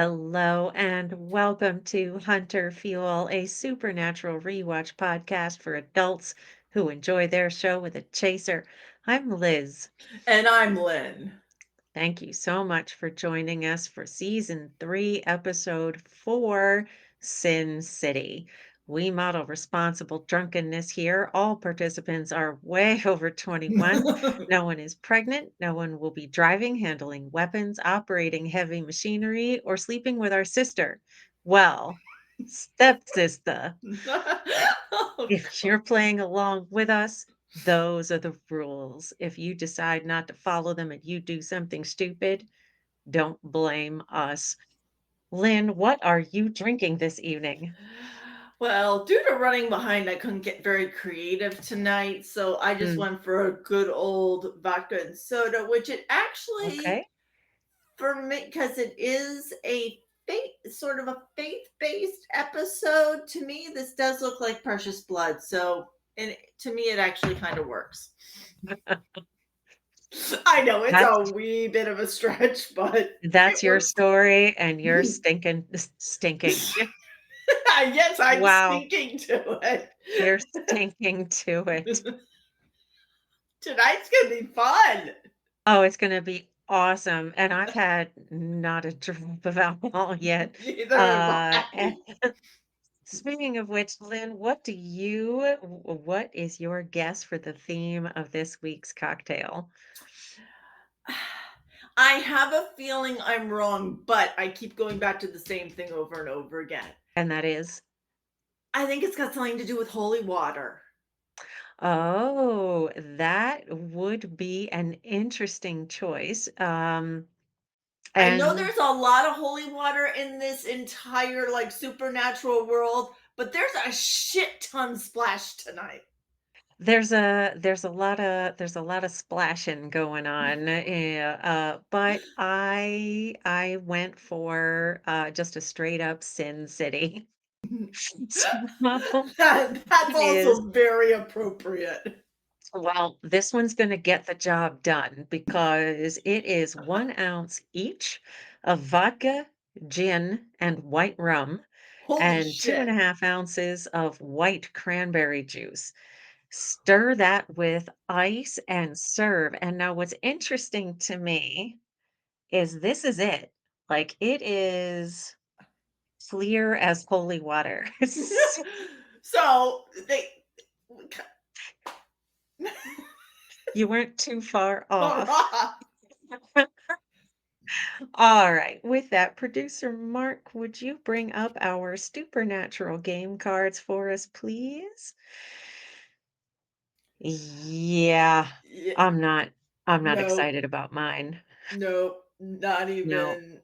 Hello and welcome to Hunter Fuel, a supernatural rewatch podcast for adults who enjoy their show with a chaser. I'm Liz. And I'm Lynn. Thank you so much for joining us for season 3, episode 4, Sin City. We model responsible drunkenness here. All participants are way over 21. No one is pregnant. No one will be driving, handling weapons, operating heavy machinery, or sleeping with our sister. Well, stepsister. Oh, If you're playing along with us, those are the rules. If you decide not to follow them and you do something stupid, don't blame us. Lynn, what are you drinking this evening? well, due to running behind, I couldn't get very creative tonight, so I just Mm, went for a good old vodka and soda, which it actually, okay. for me, because it is a sort of a faith-based episode. To me, this does look like precious blood, so and to me, it actually kind of works. I know it's That's a wee bit of a stretch, but it that's your works. story and you're stinking. Yes, I'm Wow, speaking to it. you're stinking to it. Tonight's gonna be fun. Oh, it's gonna be awesome. And I've had not a drop of alcohol yet. Neither have And I. speaking of which, Lynn, what is your guess for the theme of this week's cocktail? I have a feeling I'm wrong, but I keep going back to the same thing over and over again. And that is, I think it's got something to do with holy water. oh, that would be an interesting choice. I know And there's a lot of holy water in this entire like supernatural world, but there's a shit ton splashed tonight. there's a lot of splashing going on. Yeah, but I went for just a straight up Sin City. So That's it is. also very appropriate. Well, this one's gonna get the job done because it is 1 ounce each of vodka, gin, and white rum, Holy and two and shit. a half ounces of white cranberry juice. Stir that with ice and serve, and now what's interesting to me is this is it. Like, it is clear as holy water. So they You weren't too far off. hurrah. All right. With that, producer Mark, would you bring up our Supernatural game cards for us, please? Yeah, Yeah, I'm not I'm not no, excited about mine. no, not No. even.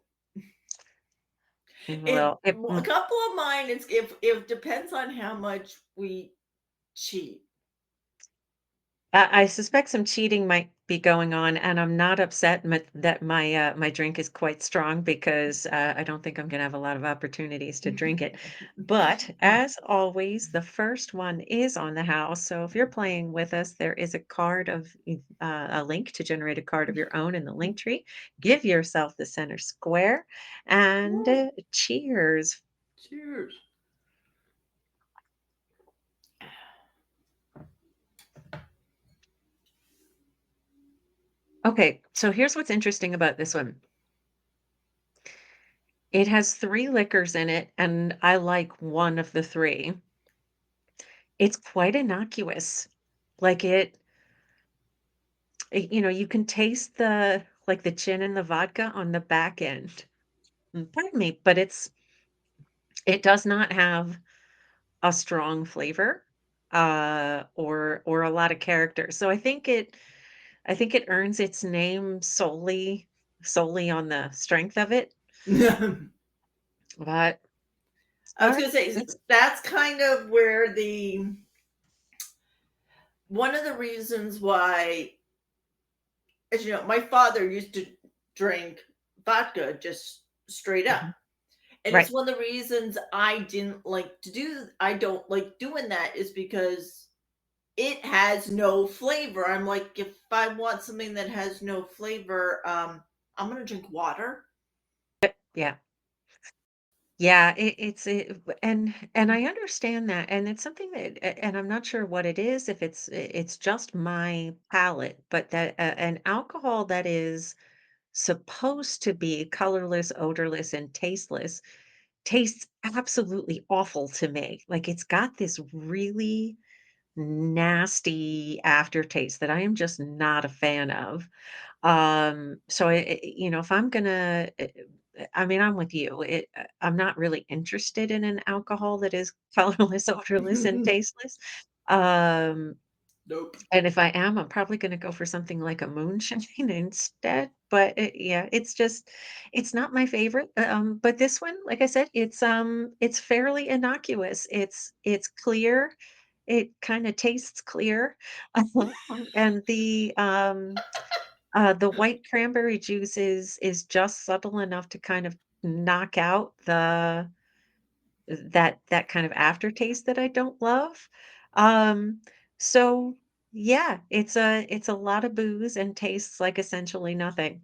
It Well, a couple of mine. It's if depends on how much we cheat. I suspect some cheating might be going on, and I'm not upset that my drink is quite strong because I don't think I'm going to have a lot of opportunities to drink it. But as always, the first one is on the house. So if you're playing with us, there is a link to generate a card of your own in the link tree. Give yourself the center square, and Woo, cheers. cheers. Okay, so here's what's interesting about this one. It has 3 liquors in it, and I like one of the 3. It's quite innocuous. Like, you can taste the gin and the vodka on the back end. Pardon me, but it does not have a strong flavor, or a lot of character. So I think it earns its name solely on the strength of it, but I was alright, gonna say let's that's kind of where the one of the reasons why, as you know, my father used to drink vodka just straight up. mhm, And it's right. one of the reasons I don't like doing that is because it has no flavor. I'm like, if I want something that has no flavor, I'm gonna drink water. Yeah. Yeah, and I understand that, and it's something that and I'm not sure what it is, if it's just my palate, but that an alcohol that is supposed to be colorless, odorless, and tasteless tastes absolutely awful to me. Like, it's got this really nasty aftertaste that I am just not a fan of. So if I'm gonna, I mean, I'm with you. I'm not really interested in an alcohol that is colorless, odorless, and tasteless. Um, Nope. and if I am, I'm probably gonna go for something like a moonshine instead. But yeah, it's not my favorite. But this one, like I said, it's fairly innocuous. It's clear. It kind of tastes clear, and the white cranberry juice is just subtle enough to kind of knock out that kind of aftertaste that I don't love. Um, so yeah, it's a lot of booze and tastes like essentially nothing.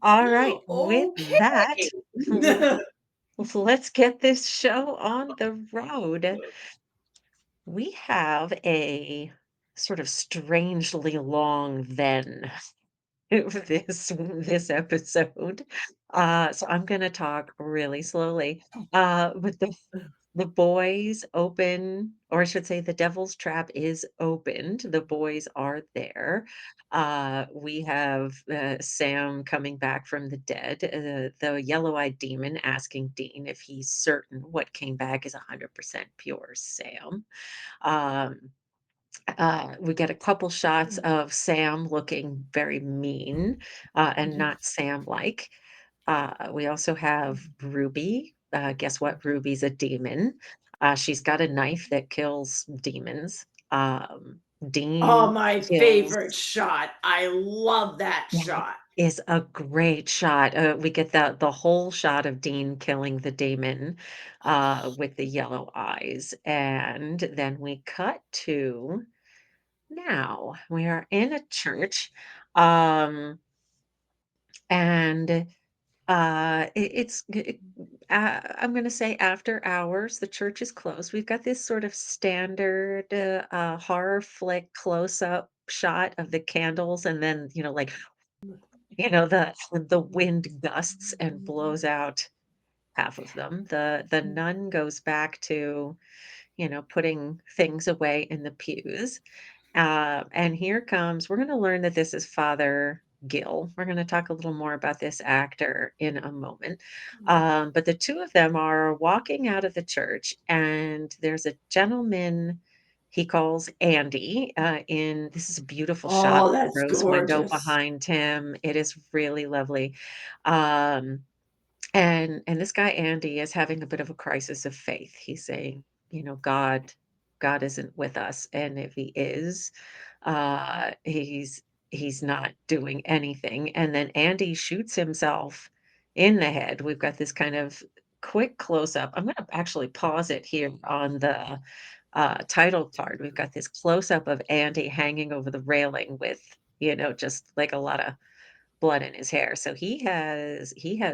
All right, with that, Okay. let's get this show on the road. We have a sort of strangely long then this episode. So I'm gonna talk really slowly. But the boys open, or I should say the devil's trap is opened. The boys are there. We have Sam coming back from the dead, the yellow-eyed demon asking Dean if he's certain what came back is 100% pure Sam. Um, we get a couple shots of Sam looking very mean, and not Sam-like. We also have Ruby. Guess what? Ruby's a demon. She's got a knife that kills demons. Oh, Dean my kills favorite shot. I love that That shot. is a great shot. We get the whole shot of Dean killing the demon, with the yellow eyes, and then we cut to now. We are in a church, um, and I'm gonna say after hours, the church is closed. We've got this sort of standard horror flick close up shot of the candles, and then like the wind gusts and blows out half of them. The nun goes back to putting things away in the pews. And here comes, we're going to learn that this is Father Gill. We're going to talk a little more about this actor in a moment. But the two of them are walking out of the church, and there's a gentleman he calls Andy. In This is a beautiful shot Oh, with the that's rose window gorgeous. behind him. It is really lovely. Um, and this guy Andy is having a bit of a crisis of faith. He's saying, God isn't with us, and if he is, he's not doing anything. And then Andy shoots himself in the head. We've got this kind of quick close up. I'm going to actually pause it here on the title card. We've got this close up of Andy hanging over the railing with, just like a lot of blood in his hair. So he has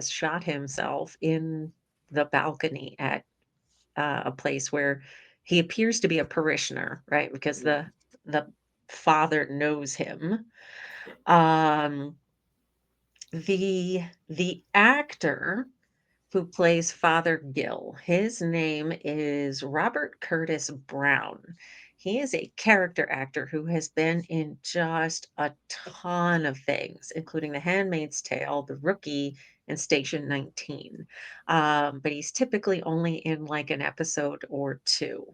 shot himself in the balcony at a place where he appears to be a parishioner, right? Because Yeah, the father knows him. yeah. Um, the actor who plays Father Gill. His name is Robert Curtis Brown. He is a character actor who has been in just a ton of things, including The Handmaid's Tale, The Rookie, and Station 19. But he's typically only in like an episode or two.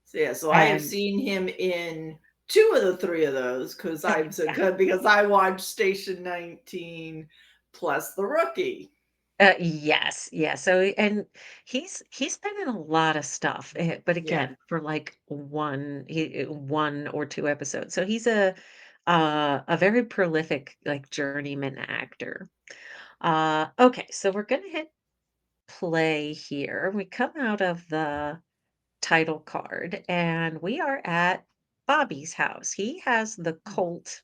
So, yeah, so I have And seen him in 2 of the 3 of those because 'cause I'm so yeah, good because I watched Station 19 plus The Rookie. yes, yeah. So, and he's been in a lot of stuff, but Yeah. again, for like one or two episodes. So he's a very prolific like journeyman actor. Okay, so we're gonna hit play here. We come out of the title card, and we are at Bobby's house. He has the Colt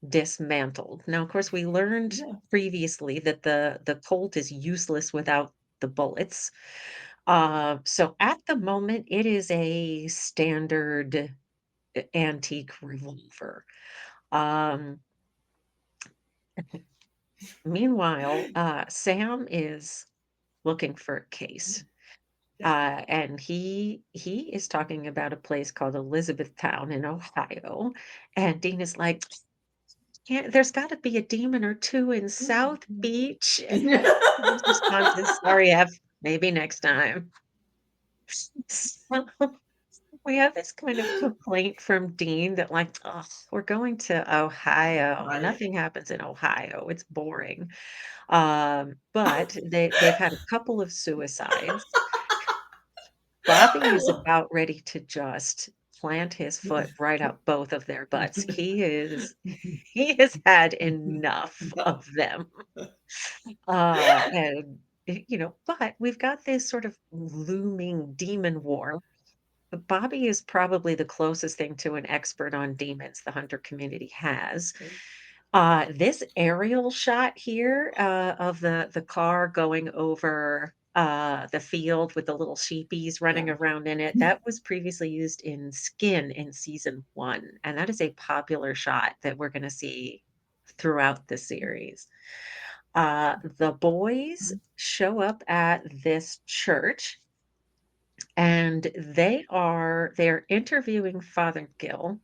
dismantled. Now, of course, we learned Yeah. previously that the Colt is useless without the bullets. So at the moment, it is a standard antique revolver. Um, Meanwhile, Sam is looking for a case. Yeah. And he is talking about a place called Elizabethtown in Ohio. And Dean is like, can't, there's got to be a demon or two in South Beach. And his response is, sorry, F, maybe next time. So we have this kind of complaint from Dean that, like, oh, we're going to Ohio. Right. Nothing happens in Ohio. It's boring. But they've had a couple of suicides. Bobby I is love about ready to just plant his foot right up both of their butts. He has had enough of them. And but we've got this sort of looming demon war. But Bobby is probably the closest thing to an expert on demons the hunter community has. This aerial shot here, of the car going over, the field with the little sheepies running Yeah. around in it, that was previously used in Skin in season 1, and that is a popular shot that we're gonna see throughout the series. The boys show up at this church, and they're interviewing Father Gill.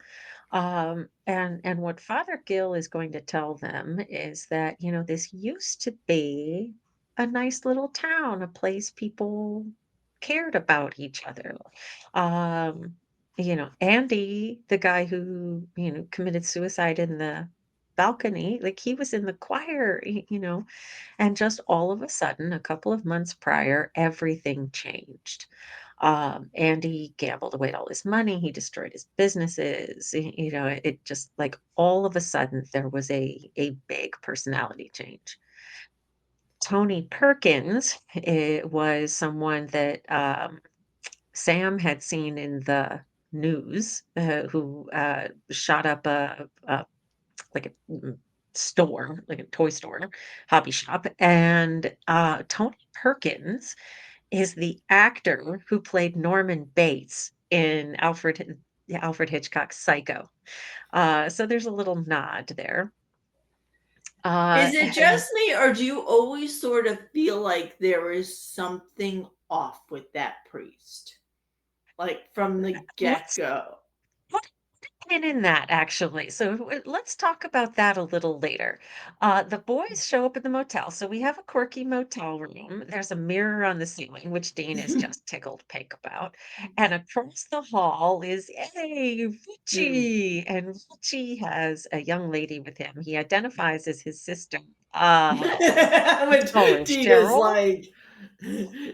And what Father Gill is going to tell them is that, this used to be a nice little town, a place people cared about each other. Um, Andy, the guy who, committed suicide in the balcony, like he was in the choir, and just all of a sudden, a couple of months prior, everything changed. Andy gambled away all his money. He destroyed his businesses. It just like all of a sudden there was a big personality change. Tony Perkins, it was someone that Sam had seen in the news, who shot up a like a store, like a toy store, hobby shop, and Tony Perkins is the actor who played Norman Bates in Alfred Hitchcock's Psycho. So there's a little nod there. Is it And just me, or do you always sort of feel like there is something off with that priest? Like from the get let's go? put a pin in that, actually. So let's talk about that a little later. The boys show up at the motel. So we have a quirky motel room. There's a mirror on the ceiling, which Dean is just tickled pink about. And across the hall is, hey, Mm. Richie. And Richie has a young lady with him. He identifies as his sister. Let's But call her Dean is Cheryl. like,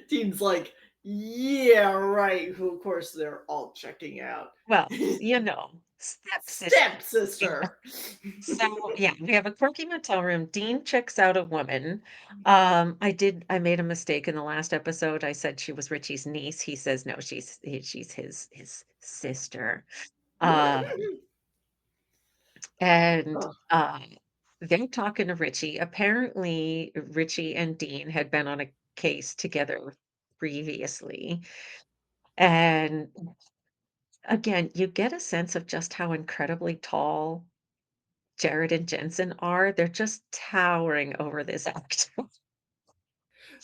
Dean's like, yeah, right. Who, of course, they're all checking out. Well, stepsister. Stepsister. So, yeah, we have a quirky motel room. Dean checks out a woman. I made a mistake in the last episode. I said she was Richie's niece. He says no, she's his sister. Um, and Oh, they're talking to Richie. Apparently, Richie and Dean had been on a case together previously. And again, you get a sense of just how incredibly tall Jared and Jensen are. They're just towering over this actor.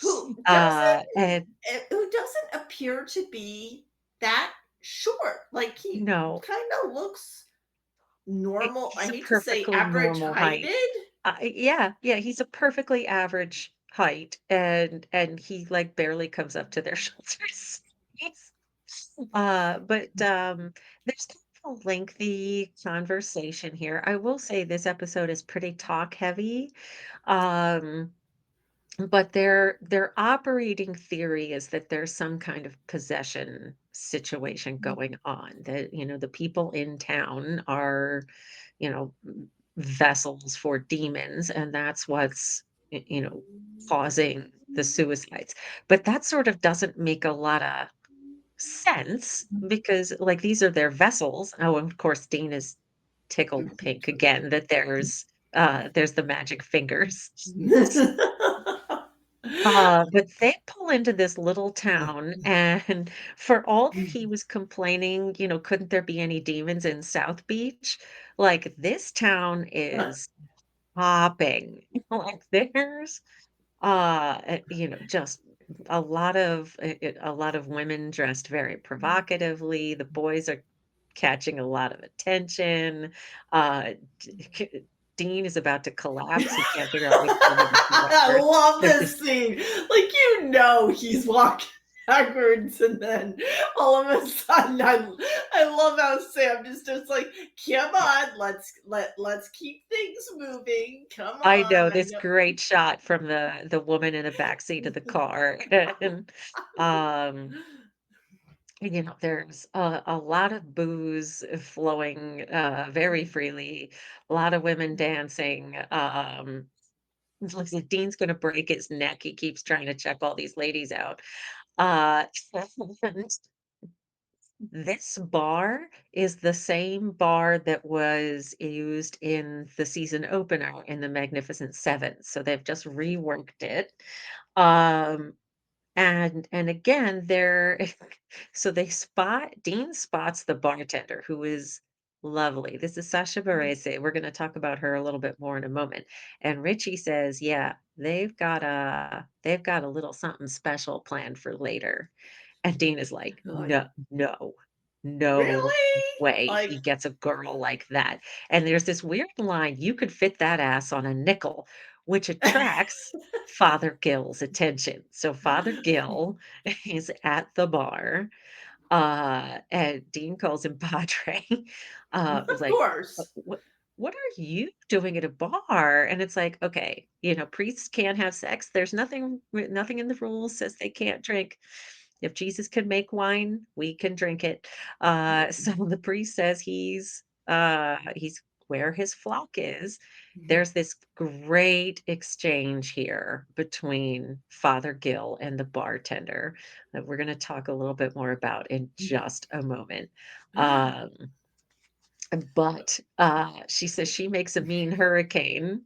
who And who doesn't appear to be that short. Like he no, kind of looks normal. I he's a hate to say perfectly average normal height. heighted. Yeah, yeah, he's a perfectly average height, and he like barely comes up to their shoulders. He's, but there's kind of a lengthy conversation here. I will say this episode is pretty talk heavy. Um, But their operating theory is that there's some kind of possession situation going on, that, the people in town are, vessels for demons, and that's what's, causing the suicides. But that sort of doesn't make a lot of sense because, like, these are their vessels. Oh, and of course, Dean is tickled pink again that there's the magic fingers. But they pull into this little town, and for all that he was complaining, couldn't there be any demons in South Beach? Like, this town is popping. Like, just a lot of women dressed very provocatively. The boys are catching a lot of attention. D Dean is about to collapse. He can't figure out which one of the 2 I are. love There's this this scene. Like, he's walking backwards, and then all of a sudden, I love how Sam just like, come on, let's keep things moving. Come I on, know, I this know. great shot from the woman in the backseat of the car, and, um there's a lot of booze flowing, very freely, a lot of women dancing, it's like the Dean's gonna break his neck, he keeps trying to check all these ladies out. Uh, and this bar is the same bar that was used in the season opener in The Magnificent Seven, so they've just reworked it. Um and again, they're so they spot Dean spots the bartender who is lovely. This is Sasha Barese. We're going to talk about her a little bit more in a moment. And Richie says, "Yeah, they've got a little something special planned for later." And Dean is like, Like, "No, no, no really? way Like, he gets a girl like that." And there's this weird line, "You could fit that ass on a nickel," which attracts Father Gill's attention. So Father Gill is at the bar, and Dean calls him Padre. Was of like, course. what are you doing at a bar?" And it's like, okay, priests can't have sex. There's nothing in the rules says they can't drink. If Jesus can make wine, we can drink it. So the priest says he's where his flock is. There's this great exchange here between Father Gill and the bartender that we're going to talk a little bit more about in just a moment. Um, but she says she makes a mean hurricane,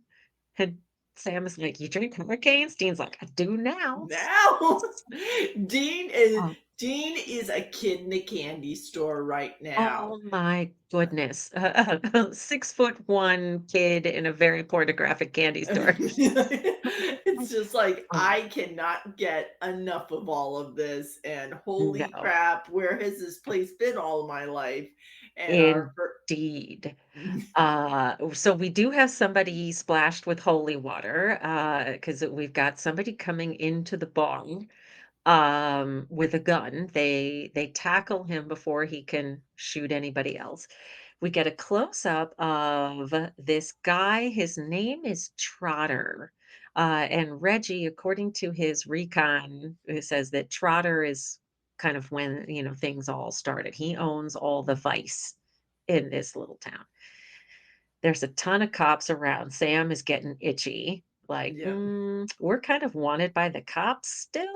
and Sam is like, "You drink hurricanes?" Dean's like, "I do now." Now, Dean is Oh, Dean is a kid in a candy store right now. oh my goodness. 6'1" kid in a very pornographic candy store. It's just like, Oh, I cannot get enough of all of this, and holy no, crap, where has this place been all my life? And our fir indeed. So we do have somebody splashed with holy water, because we've got somebody coming into the barn, with a gun. They tackle him before he can shoot anybody else. We get a close up of this guy. His name is Trotter. And Reggie, according to his recon, it says that Trotter is kind of when, things all started. He owns all the vice in this little town. There's a ton of cops around. Sam is getting itchy. Like, Yep. we're kind of wanted by the cops still.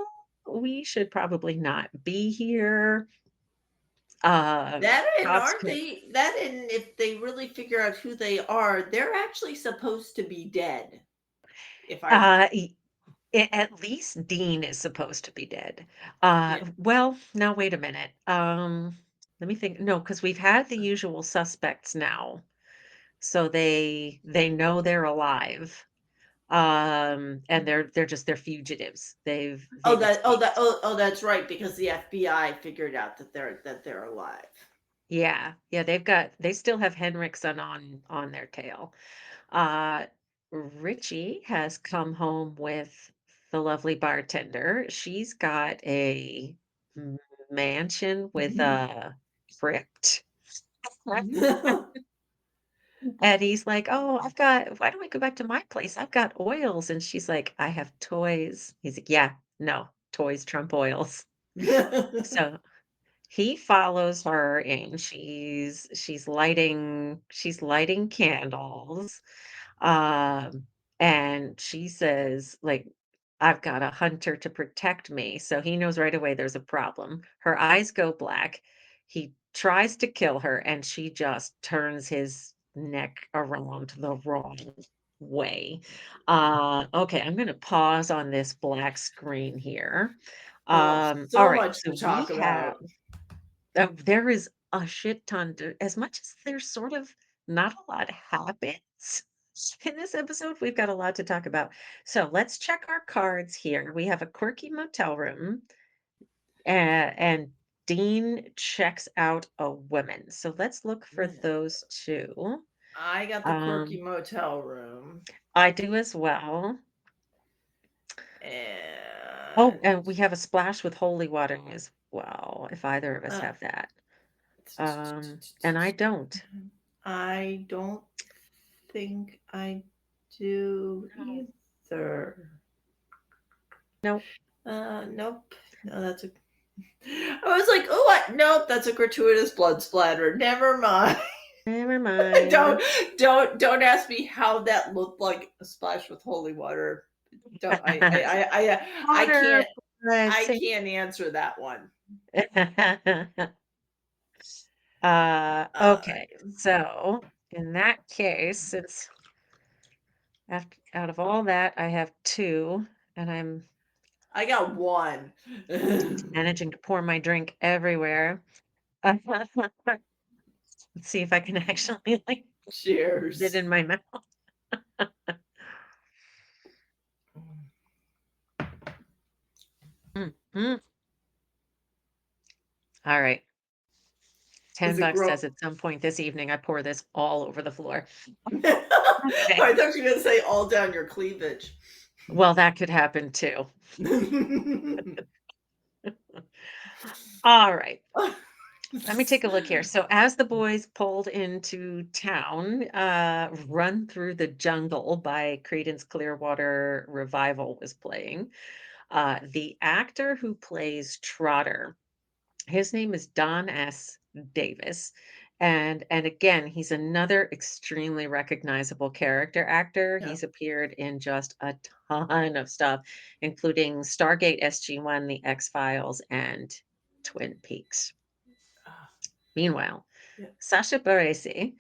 We should probably not be here. That and Cops aren't can they that and if they really figure out who they are, they're actually supposed to be dead. If I y at least Dean is supposed to be dead. Yeah. Well, now wait a minute. Let me think. No, because 'cause we've had the usual suspects now, so they know they're alive. And they're fugitives. They've escaped. That's right, because the FBI figured out that they're alive. Yeah, yeah, they still have Henriksen on their tail. Uh, Richie has come home with the lovely bartender. She's got a mansion with a crypt. And he's like, "Oh, why don't we go back to my place? I've got oils." And she's like, "I have toys." He's like, "Yeah, no, toys trump oils." So he follows her and she's lighting candles. Um, and she says, like, "I've got a hunter to protect me." So he knows right away there's a problem. Her eyes go black. He tries to kill her and she just turns his neck around the wrong way. Okay, I'm gonna pause on this black screen here. Oh, All so right, much so to we talk have about. there is a shit ton to as much as there's sort of not a lot happens in this episode, we've got a lot to talk about. So let's check our cards here. We have a quirky motel room, and Dean checks out a woman. So let's look for Yeah. those two. I got the quirky Um, motel room, I do as well. Oh, and and we have a splash with holy water as well, if either of us uh, have that. And I don't. I don't think I do No. either. Nope. Nope. No, that's a. I was like, oh, what? Nope, that's a gratuitous blood splatter. Never mind. Never don't, mind. don't ask me how that looked like a splash with holy water. Don't I Water, can't blood, I same. can't answer that one. Uh, Okay. So in that case, since after out of all that, I have two, and I'm I got one. managing to pour my drink everywhere. Let's see if I can actually like get it Cheers. in my mouth. Mm, mm. All right. Is 10 it bucks gross? says at some point this evening I pour this all over the floor. Okay. I thought you were gonna say all down your cleavage. Well, that could happen too. All right. Let me take a look here. So, as the boys pulled into town, Run Through the Jungle by Creedence Clearwater Revival was playing. The actor who plays Trotter, his name is Don S. Davis. And again, he's another extremely recognizable character actor. Yeah. He's appeared in just a ton of stuff, including Stargate SG-1, The X-Files, and Twin Peaks. Ah, Meanwhile, yeah. Sasha Baresi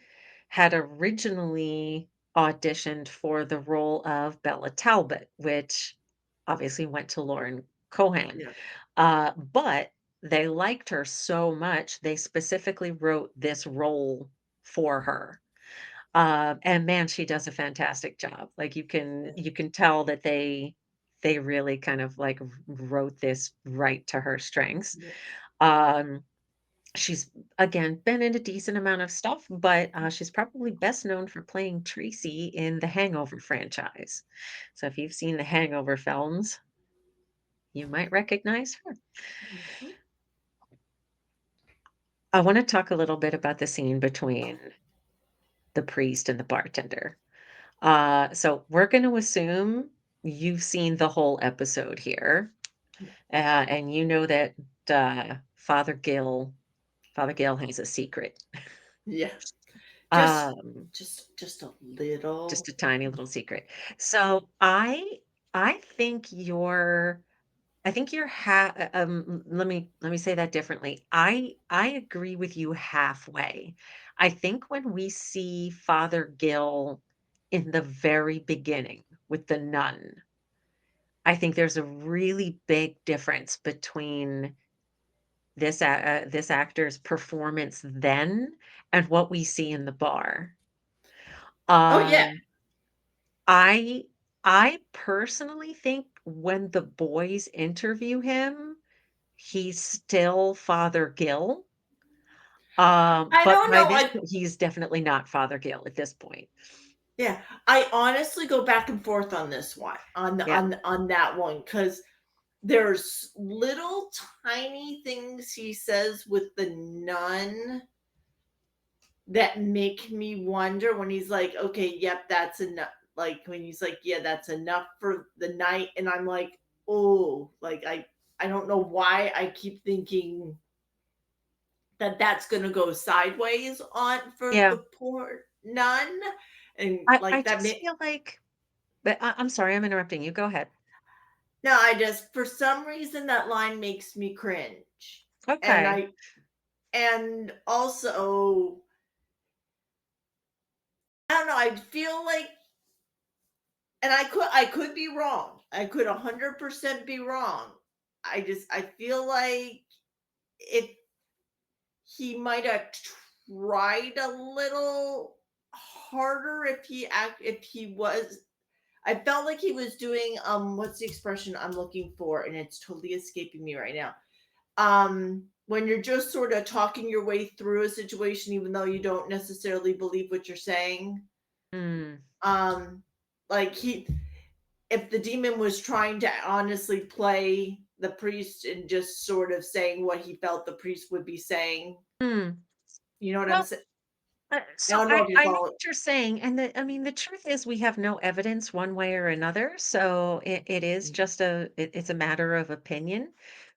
had originally auditioned for the role of Bella Talbot, which obviously went to Lauren Cohan. Yeah. But they liked her so much, they specifically wrote this role for her. And man, she does a fantastic job. Like Yeah. you can tell that they really kind of like wrote this right to her strengths. Yeah. Um, She's, again, been in a decent amount of stuff, but, she's probably best known for playing Tracy in the Hangover franchise. So if you've seen the Hangover films, you might recognize her. Mhm. I wanna talk a little bit about the scene between the priest and the bartender. So we're gonna assume you've seen the whole episode here, and you know that, uh, Father Gill has a secret. Yeah. Just Um just a Just little. a tiny little secret. So I think you're let me say that differently. I agree with you halfway. I think when we see Father Gill in the very beginning with the nun, I think there's a really big difference between this actor's performance then and what we see in the bar. Oh, yeah. Um I I personally think when the boys interview him, he's still Father Gill, I but don't by know, this point, he's definitely not Father Gill at this point. yeah, I honestly go back and forth on this one, Yeah, on that one, because there's little tiny things he says with the nun that make me wonder when he's like, "Okay, yep, that's enough." Like, when he's like, "Yeah, that's enough for the night," and I'm like, "Oh," like, I don't know why I keep thinking that that's gonna go sideways on for yeah. the poor nun, and, I like, that just may feel like but I'm sorry, I'm interrupting you. Go ahead. no, I just for some reason, that line makes me cringe, and Okay. I and also don't know, I feel like, and I could be wrong. I could 100% be wrong. I feel like if he might have tried a little harder, if he was, I felt like he was doing, what's the expression I'm looking for, and it's totally escaping me right now. When you're just sort of talking your way through a situation even though you don't necessarily believe what you're saying. Mm, Um, like he if the demon was trying to honestly play the priest and just sort of saying what he felt the priest would be saying, mm. you know what I'm Well, saying? I so don't know if you I know follow. what you're saying, and I mean, the truth is we have no evidence one way or another, so it is just it's a matter of opinion.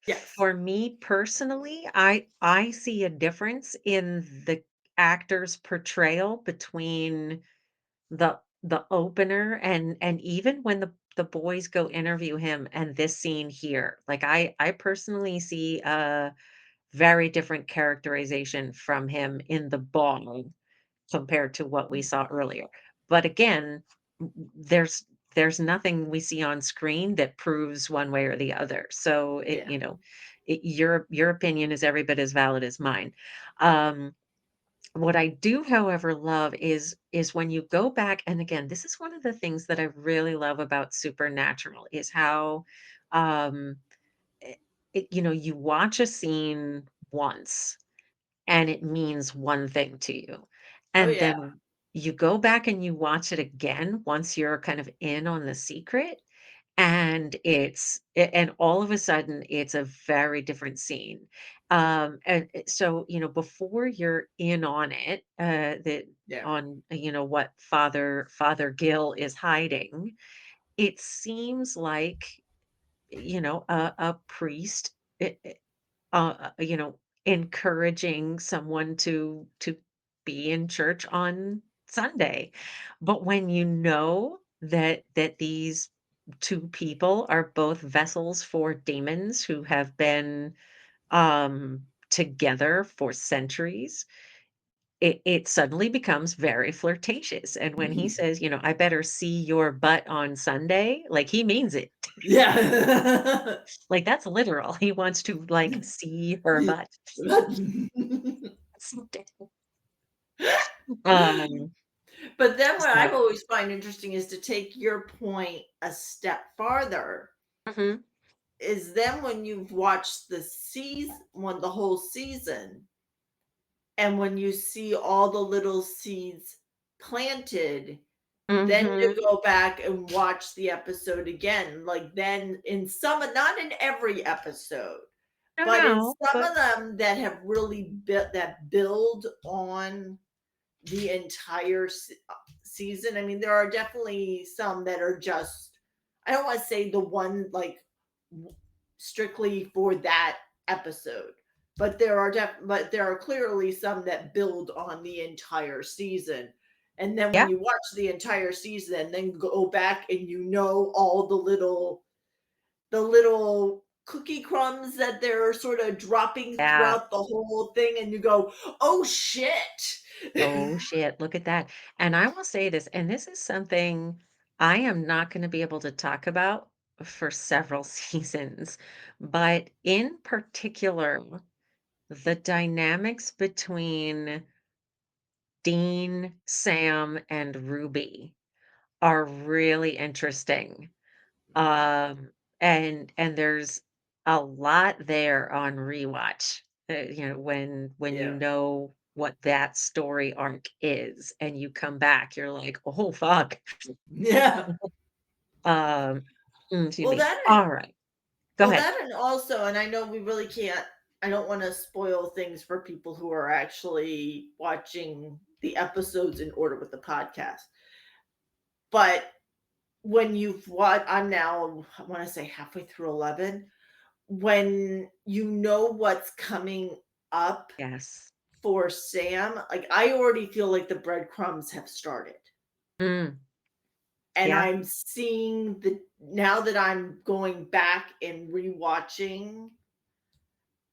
Yes. For me personally, I see a difference in the actor's portrayal between the opener and even when the boys go interview him and this scene here. Like I personally see a very different characterization from him in the bar compared to what we saw earlier. But again, there's nothing we see on screen that proves one way or the other. So Yeah. your opinion is every bit as valid as mine. Um, what I do, however, love is when you go back, and again, this is one of the things that I really love about Supernatural is how um, you watch a scene once and it means one thing to you. Oh, And yeah. then you go back and you watch it again once you're kind of in on the secret, and and all of a sudden it's a very different scene. So, before you're in on it, that Yeah. on what Father Gill is hiding, it seems like a priest encouraging someone to be in church on Sunday. But when you know that these two people are both vessels for demons who have been together for centuries, it suddenly becomes very flirtatious. And when he says, I better see your butt on Sunday, like he means it. Yeah. Like that's literal. He wants to like see her butt. Um, But then what so I've always find interesting is to take your point a step farther, mhm, is then when you've watched the whole season, and when you see all the little seeds planted, then to mhm. go back and watch the episode again, like, then in some, not in every episode, No, but in no, some but of them that have really that build on the entire season. I mean, there are definitely some that are just, I don't want to say the one like strictly for that episode, but but there are clearly some that build on the entire season. And then when yeah, you watch the entire season and then go back and all the little cookie crumbs that they're sort of dropping yeah. throughout the whole thing, and you go, "Oh shit." Oh, shit, look at that. And I will say this, and this is something I am not gonna be able to talk about for several seasons, but in particular, the dynamics between Dean, Sam, and Ruby are really interesting. And there's a lot there on rewatch. When you Yeah. know what that story arc is, and you come back, you're like, "Oh, fuck." Yeah. Um, excuse Well, me. that and Alright, go ahead. also, and I know we really can't, I don't wanna spoil things for people who are actually watching the episodes in order with the podcast, but when you've I'm now, I wanna say halfway through 11, when you know what's coming up Yes. for Sam, like, I already feel like the breadcrumbs have started, Mm, and yeah, I'm seeing the now that I'm going back and rewatching,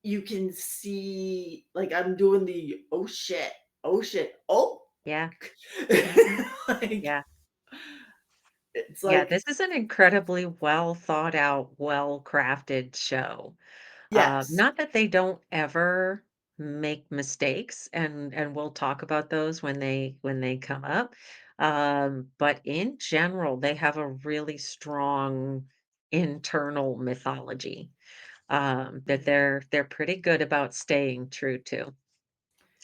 you can see, like, I'm doing the, "Oh shit, oh shit, oh." Yeah. Like, Yeah. it's Yeah, like this is an incredibly well thought out, well crafted show. yes. Not that they don't ever make mistakes, and we'll talk about those when they come up. But in general, they have a really strong internal mythology that Mhm. they're pretty good about staying true to.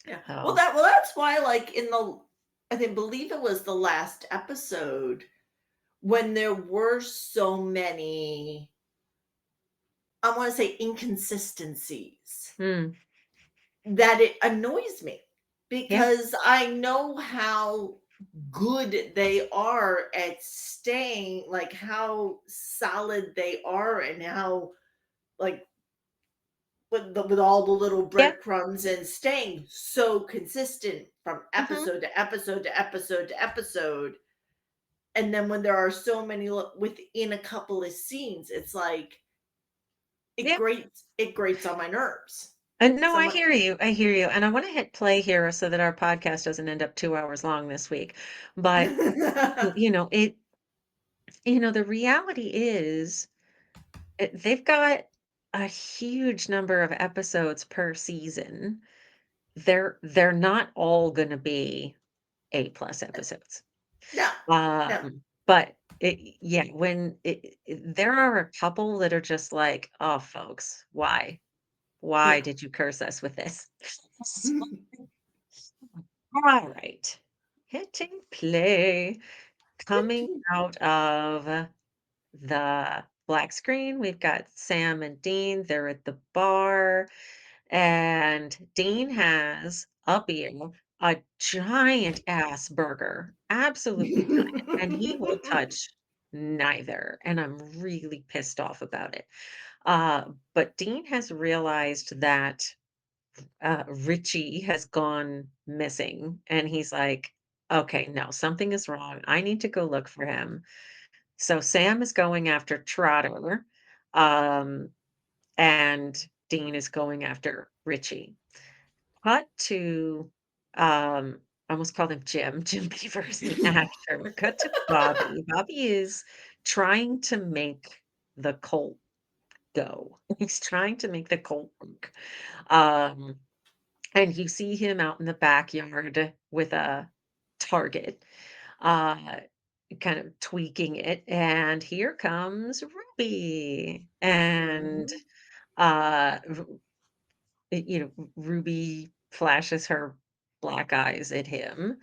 Yeah. Oh, Well, that's why, like, in the I think believe it was the last episode when there were so many, I wanna say, inconsistencies, hmm, that it annoys me yeah, because I know how good they are at staying, like, how solid they are and how, like, with all the little yeah, breadcrumbs and staying so consistent from hmm, episode to episode to episode to episode. And then when there are so many within a couple of scenes, it's like yeah. it grates on my nerves. And no, So I I'm hear you. I hear you. And I want to hit play here so that our podcast doesn't end up 2 hours long this week. But like, you know, the reality is they've got a huge number of episodes per season. They're not all going to be A+ episodes. no, no. But yeah, there are a couple that are just like, oh, folks, why? Why Yeah. did you curse us with this? All right. Hitting play. Coming out of the black screen, we've got Sam and Dean. They're at the bar, and Dean has up here a giant ass burger, absolutely giant, and he will touch neither. And I'm really pissed off about it. But Dean has realized that Richie has gone missing, and he's like, okay, no, something is wrong. I need to go look for him. So Sam is going after Trotter, um, and Dean is going after Richie. Cut to, I almost called him Jim. Jim Beaver is an actor. Cut to Bobby. Bobby is trying to make the Colt go. He's trying to make the Colt work. Um, and you see him out in the backyard with a target, uh, kind of tweaking it. And here comes Ruby. And Mhm. Ru Ruby flashes her black eyes at him,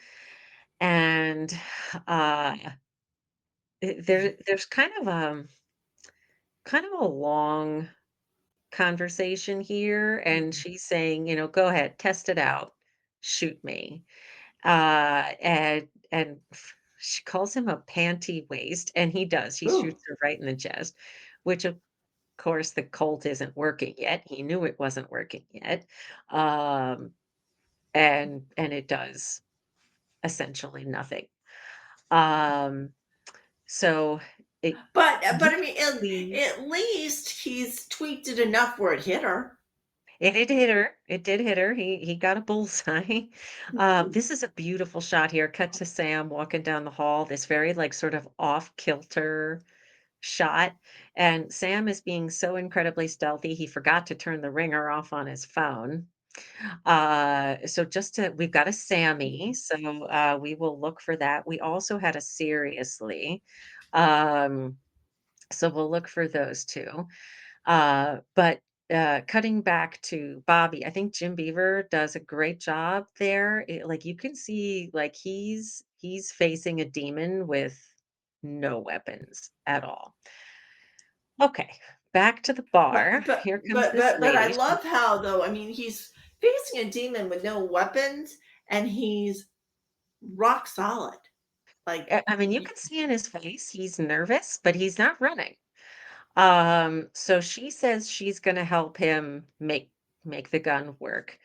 and, uh, there's kind of a long conversation here, and Mhm. she's saying, "Go ahead, test it out. Shoot me." And she calls him a panty waist, and he does. He Ooh. shoots her right in the chest, which, of course, the Colt isn't working yet. He knew it wasn't working yet. Um and it does essentially nothing. Um, so But you I can mean, see at least he's tweaked it enough where it hit her. it did hit her. It did hit her. He got a bullseye. This is a beautiful shot here. Cut to Sam walking down the hall. This very like sort of off kilter shot. And Sam is being so incredibly stealthy. He forgot to turn the ringer off on his phone. So we've got a Sammy, so we will look for that. We also had a Seriously. Um, so we'll look for those two. But cutting back to Bobby, I think Jim Beaver does a great job there. Like you can see, like he's facing a demon with no weapons at all. Okay, back to the bar. Here comes this But I lady. love how, though, I mean, he's facing a demon with no weapons, and he's rock solid. Like, I mean, you he can see in his face, he's nervous, but he's not running. So she says she's gonna help him make the gun work.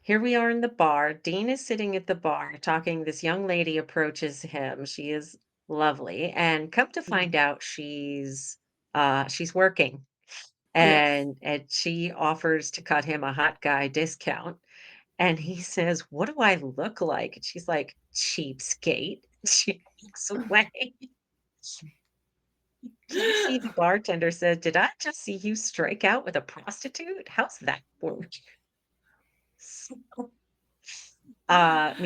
Here we are in the bar. Dean is sitting at the bar talking. This young lady approaches him. She is lovely, and come to find Mhm. out she's working, Yes. and she offers to cut him a hot guy discount. And he says, "What do I look like?" And she's like, "Cheapskate." She walks away. Casey, the bartender, said, "Did I just see you strike out with a prostitute? How's that work?" So,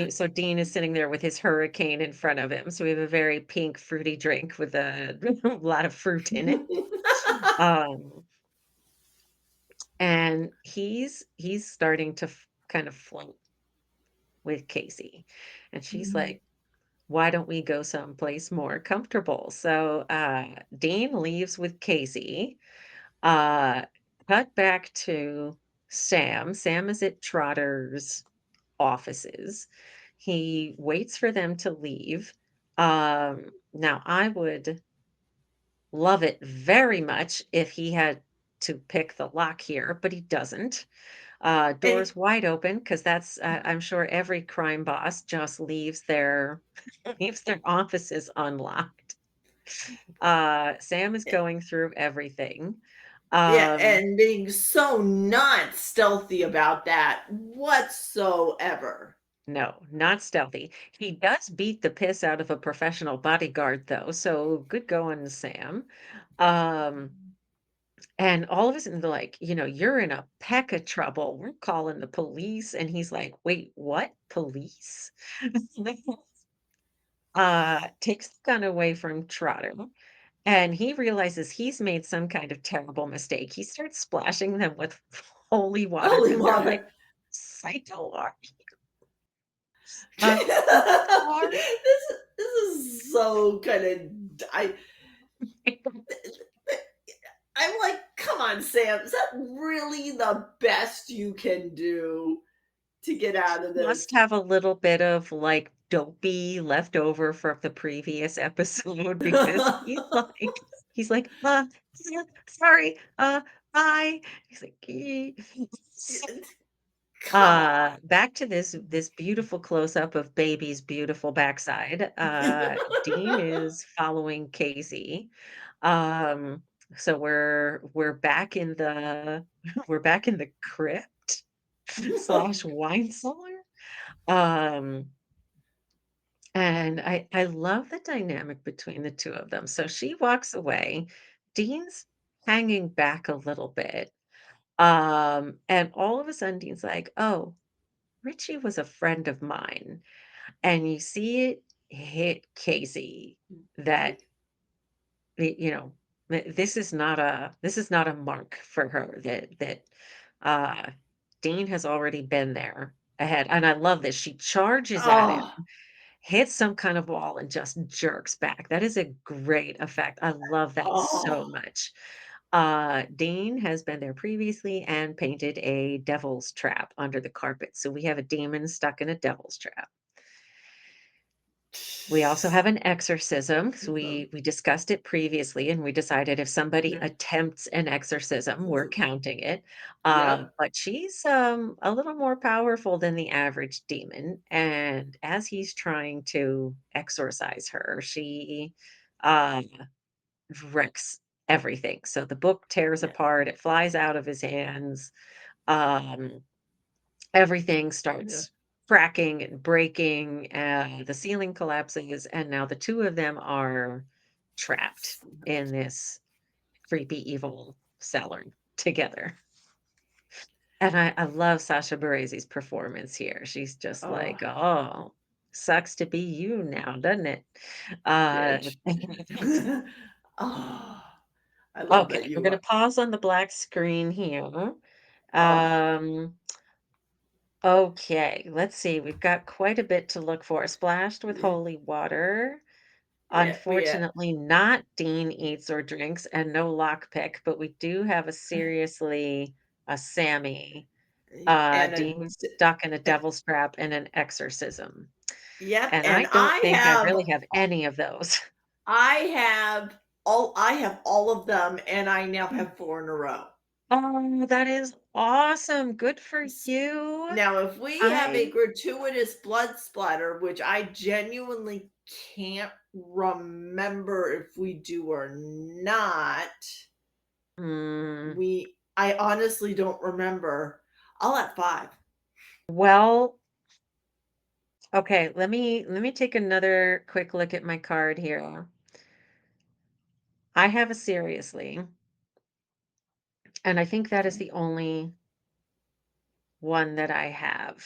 so Dean is sitting there with his hurricane in front of him. So we have a very pink, fruity drink with a a lot of fruit in it. Um, and he's starting to kind of float with Casey. And she's Mhm. like, "Why don't we go someplace more comfortable?" So Dean leaves with Casey. Uh, cut back to Sam. Sam is at Trotter's offices. He waits for them to leave. Now, I would love it very much if he had to pick the lock here, but he doesn't. And Doors wide open because that's I'm sure every crime boss just leaves their leaves their offices unlocked. Sam is going through everything. yeah, Um, and being so not stealthy about that whatsoever. no, not stealthy. He does beat the piss out of a professional bodyguard though, so good going, Sam. Um, and all of a sudden they're like, "You're in a peck of trouble. We're calling the police." And he's like, "Wait, what? Police?" Takes the gun away from Trotter, and he realizes he's made some kind of terrible mistake. He starts splashing them with holy water Holy because they're like, water. "Psycho, uh, sorry." This is so kinda I'm like, "Come on, Sam, is that really the best you can do to get out of Must this?" have a little bit of, like, dopey left over from the previous episode because he's like, sorry, bye." He's like, "Eh." Come on. Back to this beautiful close-up of baby's beautiful backside. Dean is following Casey. Um, so we're back in the we're back in the crypt slash wine cellar. Um, and I love the dynamic between the 2 of them. So she walks away, Dean's hanging back a little bit, and all of a sudden Dean's like, "Oh, Richie was a friend of mine." And you see it hit Casey that, you know, this is not a mark for her, that, uh, Dean has already been there ahead, and I love this. She charges at him, Oh, hits some kind of wall, and just jerks back. That is a great effect. I love that so oh. much. Dean has been there previously and painted a devil's trap under the carpet. So we have a demon stuck in a devil's trap. We also have an exorcism because we discussed it previously, and we decided if somebody Yeah. attempts an exorcism, we're counting it. Yep. But she's a little more powerful than the average demon, and as he's trying to exorcise her, she uh, wrecks everything. So the book tears Yeah. apart; it flies out of his hands. Um, Everything Yeah. starts cracking and breaking, and the ceiling collapses, and now the 2 of them are trapped in this creepy, evil cellar together. And I love Sasha Bareilles' performance here. She's just Oh, like, "Oh, sucks to be you now, doesn't it?" yeah. Uh, Oh, I love that okay, we're you gonna are. pause on the black screen here. Oh, Um Okay, let's see. We've got quite a bit to look for. Splashed with yeah. holy water. Yeah, Unfortunately, not Dean eats or drinks, and no lockpick, but we do have a Sammy. and a Dean d stuck in a and devil's trap and an exorcism. yep, And I and don't think I really have any of those. I have all of them, and I now have 4 in a row. Oh, that is awesome. Good for S you. Now if we have a I gratuitous blood splatter, which I genuinely can't remember if we do or not, mm, I honestly don't remember. I'll have 5. Well, okay, let me take another quick look at my card here. I have a seriously, and I think that is Okay. the only one that I have.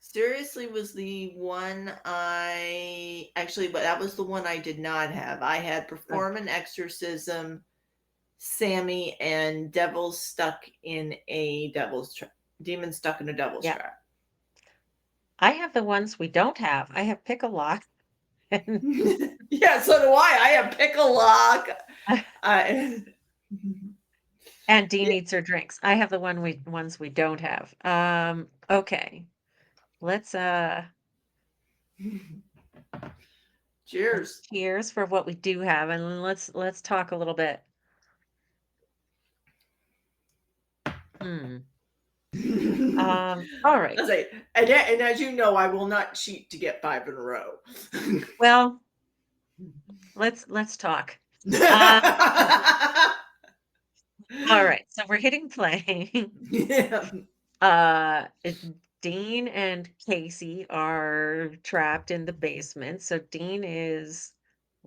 Seriously was the one I actually, but that was the one I did not have. I had Uh, Perform an Exorcism, Sammy, and Devil stuck in a devil's trap. Demon stuck in a devil's yeah, trap. I have the ones we don't have. I have Pick a Lock and Yeah, so do I. I have Pick a Lock. I and Dean yeah. Eats Her Drinks. I have the ones we don't have. Okay. Let's let's Cheers. cheers for what we do have and let's talk a little bit. Hmm. All right. I say, and as you know, I will not cheat to get 5 in a row. Well, let's talk. Uh all right. So we're hitting play. Yeah. It Dean and Casey are trapped in the basement. So Dean is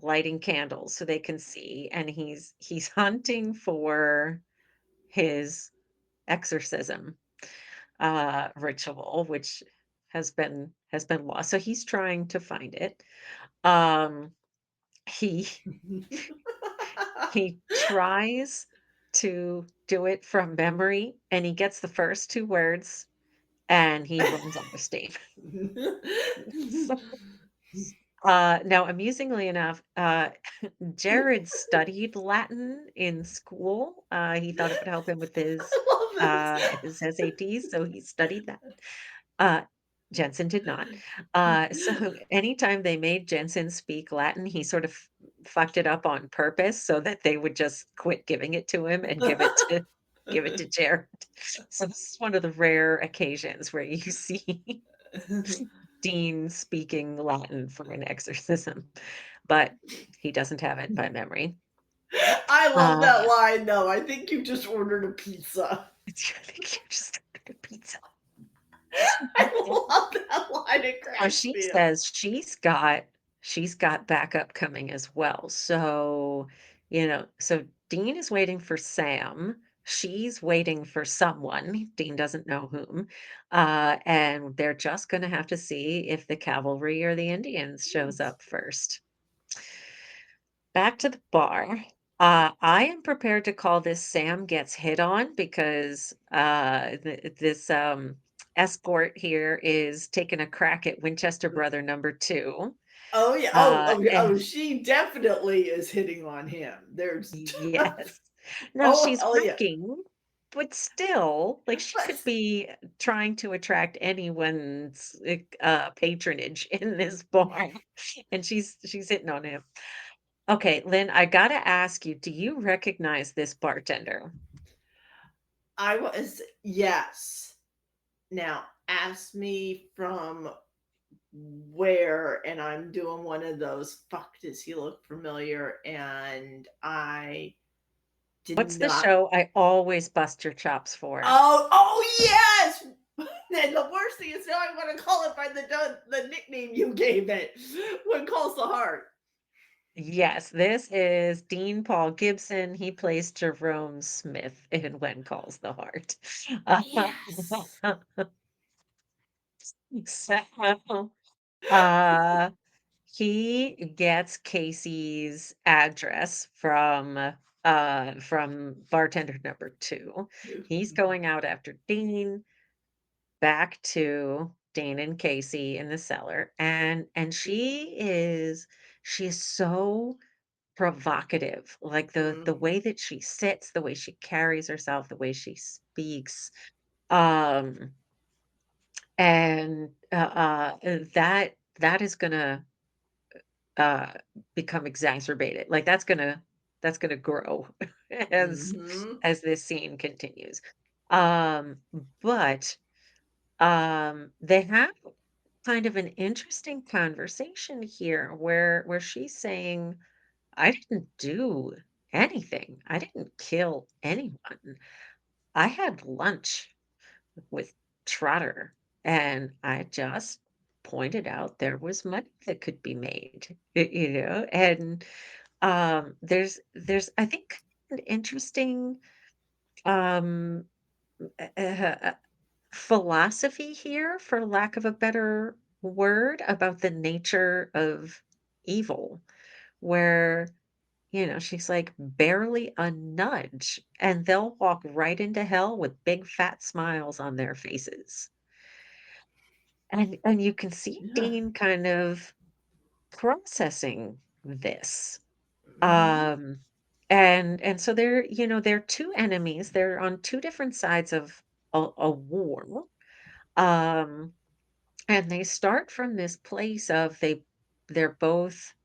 lighting candles so they can see, and he's hunting for his exorcism ritual, which has been lost. So he's trying to find it. Um he he tries to do it from memory and he gets the first two words and he runs out of steam. So, now, amusingly enough, Jared studied Latin in school. He thought it would help him with I love his SATs, so he studied that. Uh, Jensen did not. So anytime they made Jensen speak Latin, he sort of fucked it up on purpose so that they would just quit giving it to him and give it to Jared. So this is one of the rare occasions where you see this. Dean speaking Latin for an exorcism, but he doesn't have it by memory. I love that Uh, line though. I think you just ordered a pizza. I think you just ordered a pizza. I love that line. It So cracks she me up. says she's got backup coming as well. So, so Dean is waiting for Sam. She's waiting for someone. Dean doesn't know whom. And they're just going to have to see if the cavalry or the Indians shows up first. Back to the bar. I am prepared to call this Sam gets hit on because this escort here is taking a crack at Winchester brother number two. Oh yeah. And She definitely is hitting on him. There's yes. No, oh she's hell yeah. working, but still, like she could But be trying to attract anyone's patronage in this bar, and she's hitting on him. Okay, Lynn, I gotta ask you, do you recognize this bartender? I was yes. Now ask me from where, and I'm doing one of those. Fuck, does he look familiar? And I did What's the not. show I always bust your chops for? Oh yes. And the worst thing is now I want to call it by the nickname you gave it. When calls the heart. Yes, this is Dean Paul Gibson. He plays Jerome Smith in When Calls the Heart. Yes. So, uh, he gets Casey's address from bartender number two. He's going out after Dean. Back to Dane and Casey in the cellar, and she is so provocative, like the way Mhm. that she sits, the way she carries herself, the way she speaks, um, and, that is gonna, uh, become exacerbated, like, that's gonna grow as Mhm. as this scene continues, um, but, they have kind of an interesting conversation here where she's saying, "I didn't do anything. I didn't kill anyone. I had lunch with Trotter." And I just pointed out there was money that could be made, and there's I think an interesting um uh, uh, philosophy here, for lack of a better word, about the nature of evil, where she's like barely a nudge and they'll walk right into hell with big fat smiles on their faces. And you can see Yeah. Dean kind of processing this. Mhm. Um and so they're two enemies. They're on two different sides of a war. Um and they start from this place of they're both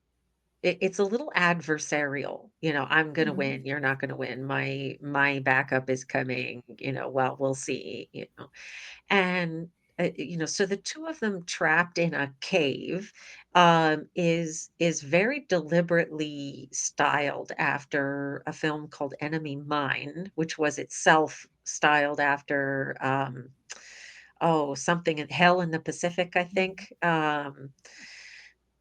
it's a little adversarial. I'm gonna Mhm. win, you're not gonna win. My backup is coming, well, we'll see, and so the two of them trapped in a cave is very deliberately styled after a film called Enemy Mine, which was itself styled after something in Hell in the Pacific, I Mhm. think.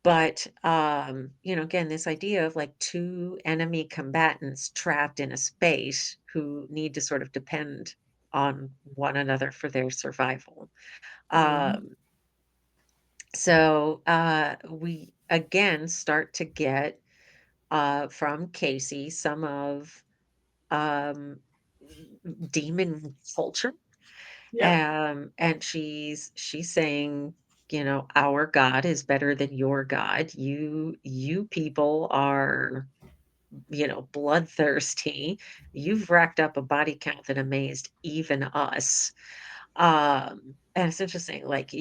But again, this idea of like two enemy combatants trapped in a space who need to sort of depend on one another for their survival. Mhm. Um, we again start to get from Casey some of um, demon culture. Yep. And she's saying, our God is better than your God. You people are, bloodthirsty. You've racked up a body count that amazed even us. And it's interesting, like,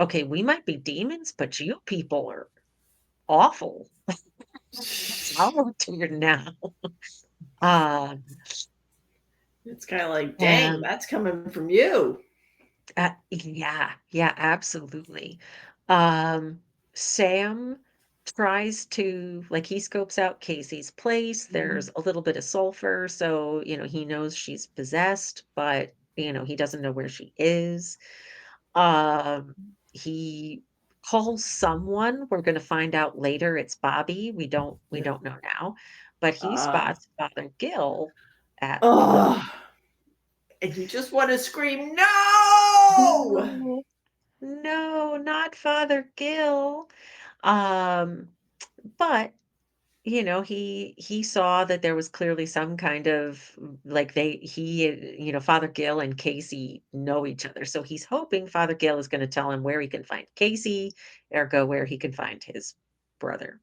okay, we might be demons, but you people are awful. It's our turn now. Um, It's kinda like, "Dang, and that's coming from you." Yeah, yeah, absolutely. Um, Sam tries to like he scopes out Casey's place. There's Mhm. a little bit of sulfur, so he knows she's possessed, but he doesn't know where she is. Um, he calls someone. We're going to find out later it's Bobby. We Yeah. don't know now, but he Ah. spots Father Gill at the door. Oh, and you just wanna scream, "No!" No, no, not Father Gill. Um, but he saw that there was clearly some kind of like Father Gill and Casey know each other. So he's hoping Father Gill is going to tell him where he can find Casey, ergo where he can find his brother.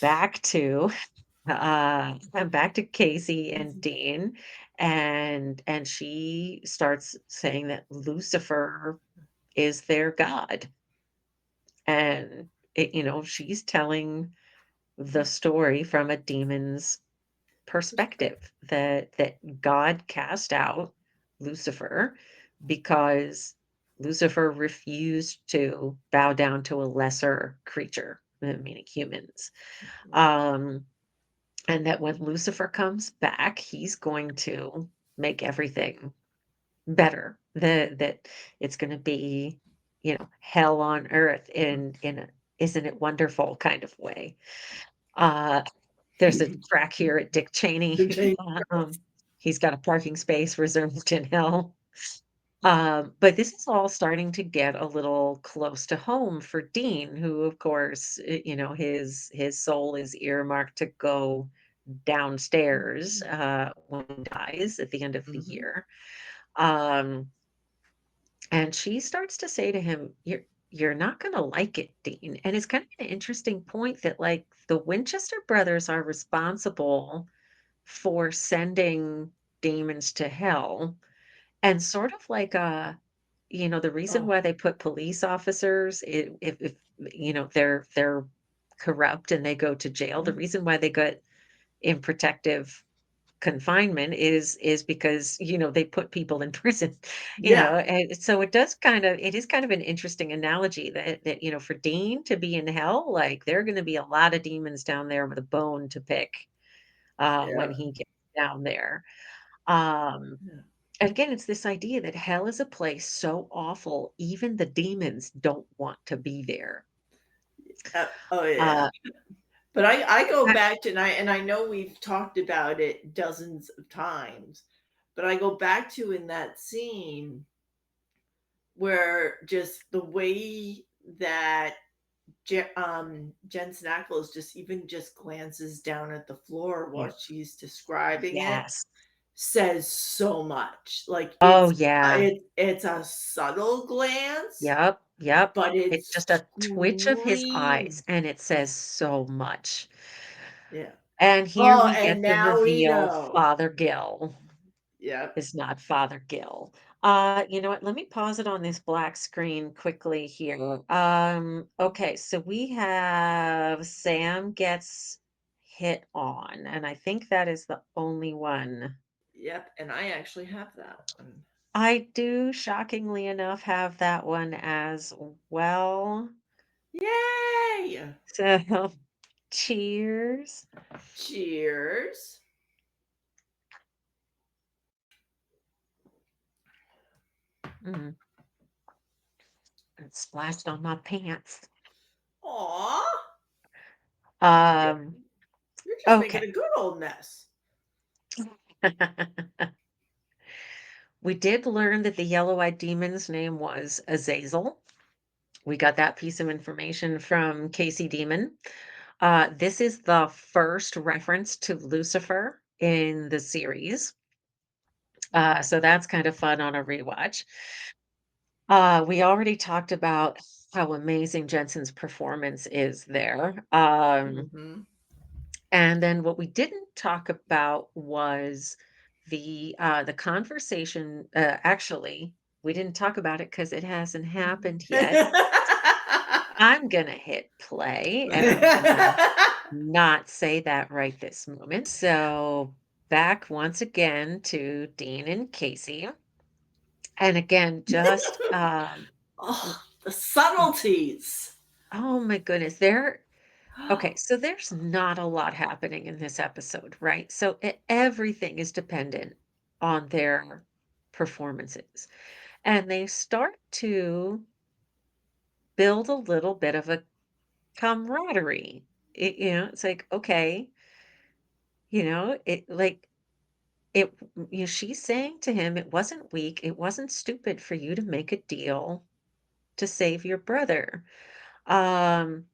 Back to back to Casey and Mhm. Dean, and she starts saying that Lucifer is their god. And she's telling the story from a demon's perspective, that God cast out Lucifer because Lucifer refused to bow down to a lesser creature, meaning humans. Um, and that when Lucifer comes back, he's going to make everything better. That it's going to be, hell on earth in a isn't it wonderful kind of way. Uh, there's a track here at Dick Cheney. Mhm. He's got a parking space reserved in hell. But this is all starting to get a little close to home for Dean, who, of course, his soul is earmarked to go downstairs when he dies at the end of the Mhm. year. Um, and she starts to say to him, you're not going to like it, Dean. And it's kind of an interesting point that like the Winchester brothers are responsible for sending demons to hell, and sort of like the reason Oh, why they put police officers if they're corrupt and they go to jail, the mhm. reason why they got in protective confinement is because they put people in prison. Yeah, And so it is kind of an interesting analogy that for Dean to be in hell, like there are going to be a lot of demons down there with a bone to pick when yeah, he gets down there. um yeah. again, it's this idea that hell is a place so awful, even the demons don't want to be there. Oh, yeah. Uh, But I go I back to and I know we've talked about it dozens of times, but I go back to in that scene where just the way that Jensen Ackles just even just glances down at the floor yeah, while she's describing it yes. says so much. Like, Oh, yeah. it's a subtle glance, Yep, yep. but It's it just a twitch of his eyes, screams. and it says so much. Yeah. And here Oh, we and get the now we reveal, know. Father Gill Yep. is not Father Gill. You know what? Let me pause it on this black screen quickly here. Okay, so we have Sam gets hit on, and I think that is the only one. Yep, and I actually have that one. I do, shockingly enough, have that one as well. Yay! So, cheers. Cheers. Mm, it splashed on my pants. Aw, Um, you're just making okay. a good old mess. We did learn that the yellow-eyed demon's name was Azazel. We got that piece of information from Casey Demon. This is the first reference to Lucifer in the series. So that's kind of fun on a rewatch. We already talked about how amazing Jensen's performance is there. Mhm. And then what we didn't talk about was the conversation. Actually, we didn't talk about it because it hasn't happened yet. I'm gonna hit play, and I'm gonna not say that right this moment. So back once again to Dean and Casey, and again, just w- Oh, the subtleties. oh my goodness, there. Okay, so there's not a lot happening in this episode, right? So everything is dependent on their performances. And they start to build a little bit of a camaraderie. It's like, okay, it like she's saying to him, it wasn't weak, it wasn't stupid for you to make a deal to save your brother. Um,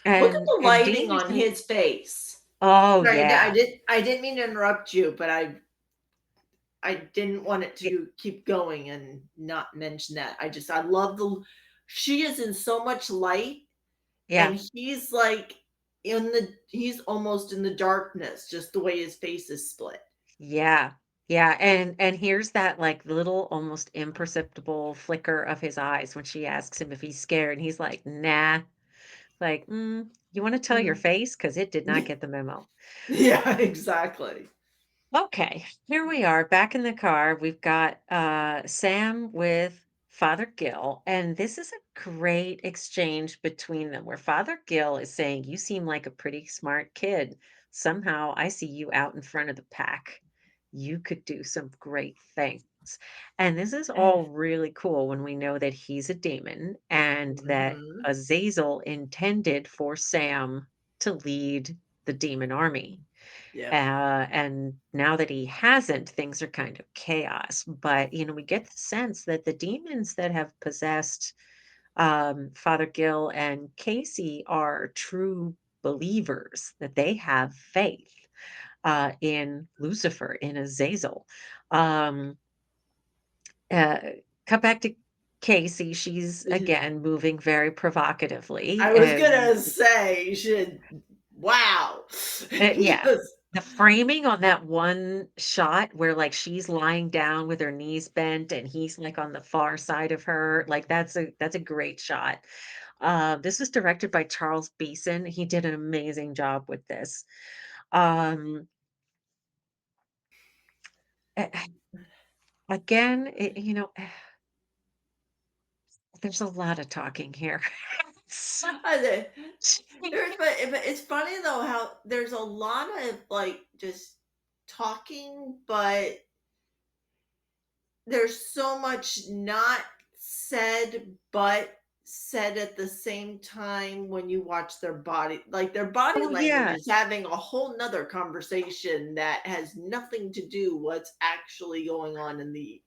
Look at the and Dean lighting is on saying, his face. oh Sorry, yeah. I didn't mean to interrupt you, but I didn't want it y- to keep going and not mention that. I love the she is in so much light Yeah. and he's like he's almost in the darkness, just the way his face is split. Yeah. Yeah, and here's that, like, little, almost imperceptible flicker of his eyes when she asks him if he's scared, and he's like, "Nah." Like, you wanna tell your Mm. face because it did not get the memo." Yeah, exactly. Okay, here we are back in the car. We've got Sam with Father Gill, and this is a great exchange between them where Father Gill is saying, "You seem like a pretty smart kid. Somehow I see you out in front of the pack. You could do some great things." And this is all really cool when we know that he's a demon and that Mhm. Azazel intended for Sam to lead the demon army. Yep. And now that he hasn't, things are kind of chaos. But, we get the sense that the demons that have possessed Father Gill and Casey are true believers, that they have faith in Lucifer, in Azazel. Um, uh, Cut back to Casey. She's again moving very provocatively. I was gonna say you should wow. Yeah. Because The framing on that one shot where, like, she's lying down with her knees bent and he's, like, on the far side of her, like, that's a great shot. This was directed by Charles Beeson. He did an amazing job with this. Um, a again, there's a lot of talking here. So I think but it's funny though how there's a lot of like just talking, but there's so much not said, but said at the same time when you watch their body, like, their body Oh, language yeah. is having a whole nother conversation that has nothing to do what's actually going on in the,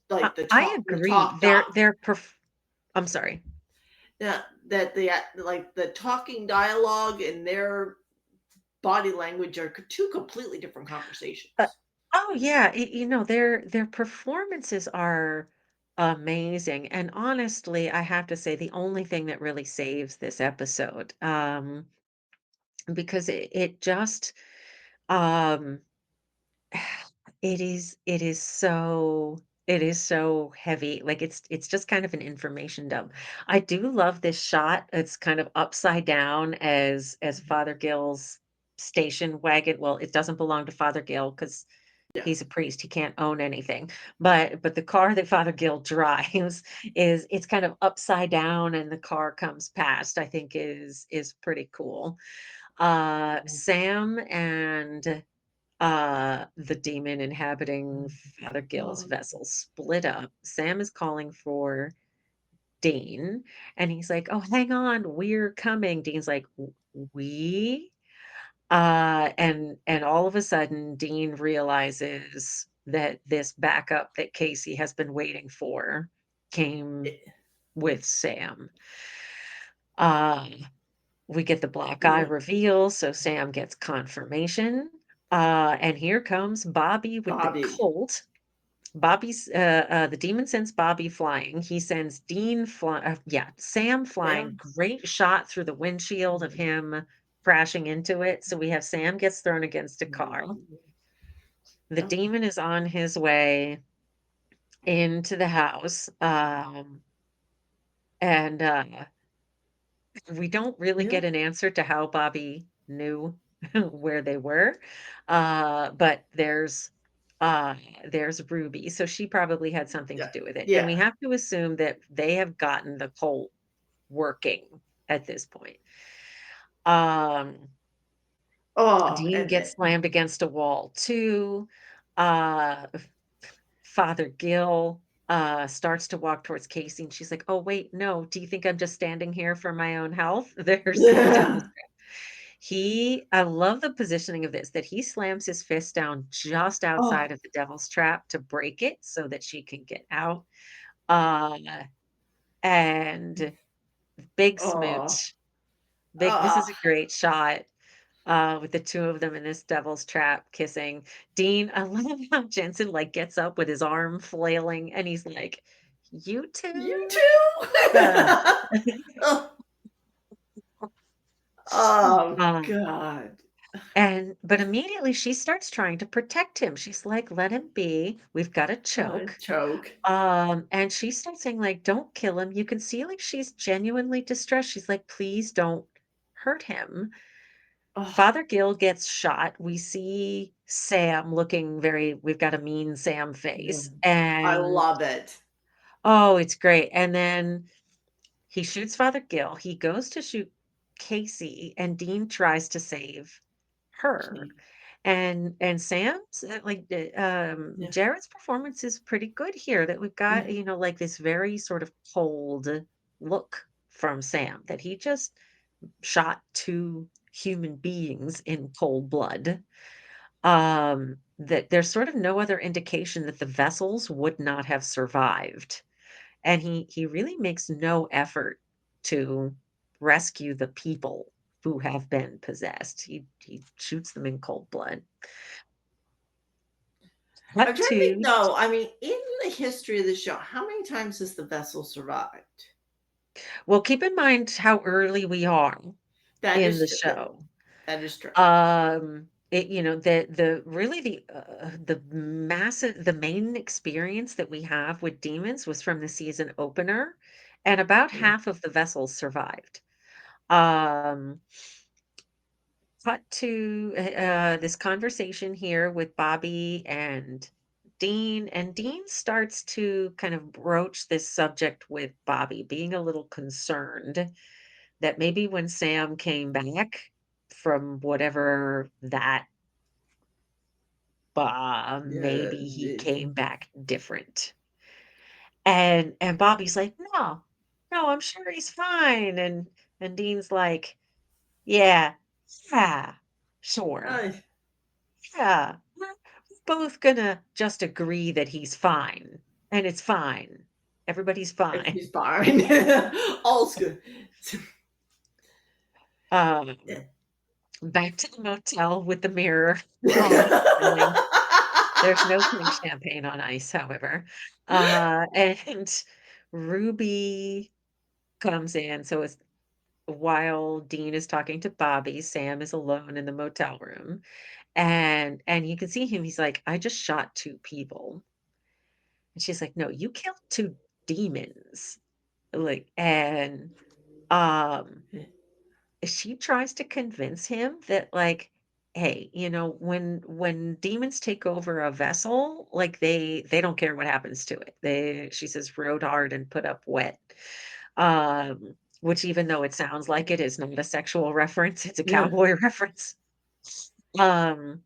like, I the agree. talk doc. I'm sorry. Yeah, that the like, the talking dialogue and their body language are 2 completely different Uh, conversations. oh, yeah, their performances are amazing, and honestly, I have to say the only thing that really saves this episode, because it just, um it is so heavy, like, it's just kind of an information dump. I do love this shot, it's kind of upside down as Mhm. Father Gill's station wagon well, it doesn't belong to Father Gill because Yeah. he's a priest, he can't own anything, but the car that Father Gill drives it's kind of upside down and the car comes past, I think is pretty cool. Mhm. Sam and the demon inhabiting Father Gill's Oh, vessel split up. Sam is calling for Dean, and he's like, "Oh, hang on, we're coming." Dean's like, We?" And all of a sudden, Dean realizes that this backup that Casey has been waiting for came eh, with Sam. Uh, we get the black eye yeah, reveal, so Sam gets confirmation. And here comes Bobby with the Bobby. Colt. The demon sends Bobby flying. He sends Sam flying. Sam. Great shot through the windshield of Mhm. him crashing into it. So we have Sam gets thrown against a car. Mhm. The Yep. demon is on his way into the house. And We don't really Yeah. get an answer to how Bobby knew where they were, but there's Ruby, so she probably had something to Yeah. do with it, and we Yeah. have to assume that they have gotten the cult working at this point. Um, Oh, Dean and gets then slammed against a wall too. F Father Gill, starts to walk towards Casey, and she's like, "Oh, wait, no, do you think I'm just standing here for my own health?" There's the devil's I love the positioning of this, that he slams his fist down just Oh, outside of the devil's trap to break it so that she can get out. Uh, and big oh, smooch. This oh, is a great shot, with the 2 of them in this devil's trap kissing. Dean, I love how Jensen, like, gets up with his arm flailing, and he's like, "You you 2?" too? Uh, Oh, oh um god. But immediately she starts trying to protect him. She's like, "Let him be. We've got a choke." Choke. And she starts saying, like, "Don't kill him." You can see, like, she's genuinely distressed. She's like, "Please don't hurt him." Oh, Father Gill gets shot. We see Sam looking we've got a mean Sam yeah. face. I And love it. oh, it's great. And then he shoots Father Gill. He goes to shoot Casey, and Dean tries to save her. And Sam's, Yeah. Jared's performance is pretty good here, that we've got, Mhm. like, this very sort of cold look from Sam, that he just shot 2 human beings in cold blood. That there's sort of no other indication that the vessels would not have survived, and he really makes no effort to rescue the people who have been possessed. He shoots them in cold blood. I'm Cut trying to think to though, I mean, in the history of the show, how many times has the vessel survived? Well, keep in mind how early we are That in is the true. show. That is true. The main experience that we have with demons was from the season opener, and about Mm, half of the vessels survived. Um, Cut to this conversation here with Bobby and Dean starts to kind of broach this subject with Bobby, being a little concerned that maybe when Sam came back from whatever that Yeah. maybe he came back different. And Bobby's like, "No, no, I'm sure he's fine." And Dean's like, "Yeah, yeah, sure. I Yeah, we're both gonna just agree that he's fine, and it's fine. Everybody's fine." He's fine. All's good. Yeah. Um, Back to the motel with the mirror, all sparkling. There's no pink champagne on ice, however. And Ruby comes in, so it's while Dean is talking to Bobby, Sam is alone in the motel room, and you can see him, he's like, "I just shot 2 people." And she's like, "No, you killed 2 demons." Like, and, um, she tries to convince him that, like, "Hey, when demons take over a vessel, like, they don't care what happens to it." She says, "Rode hard and put up wet." Which even though it sounds like it is not a sexual reference, it's a Yeah. cowboy reference. Um,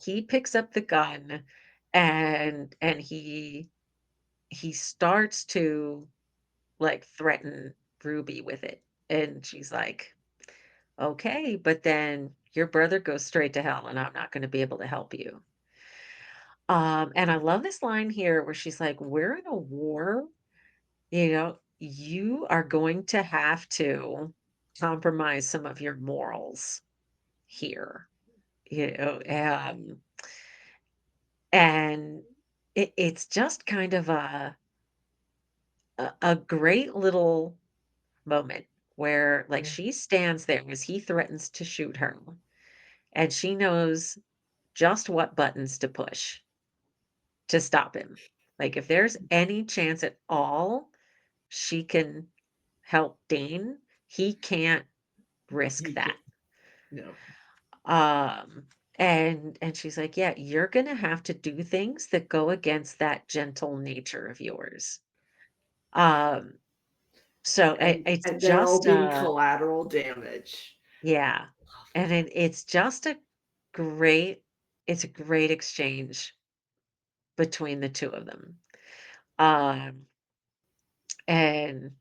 he picks up the gun and he starts to, like, threaten Ruby with it, and she's like, "Okay, but then your brother goes straight to hell, and I'm not gonna be able to help you." And I love this line here where she's like, "We're in a war, you are going to have to compromise some of your morals here." You know, and it's just kind of a great little moment where, like, Yeah. she stands there as he threatens to shoot her, and she knows just what buttons to push to stop him. Like, if there's any chance at all she can help Dane, he can't risk He that. can't. No. Um, and she's like, "Yeah, you're gonna have to do things that go against that gentle nature of yours." Um, so it's And there'll just be collateral damage. yeah, and it's just a great it's a great exchange between the 2 of them. Um, and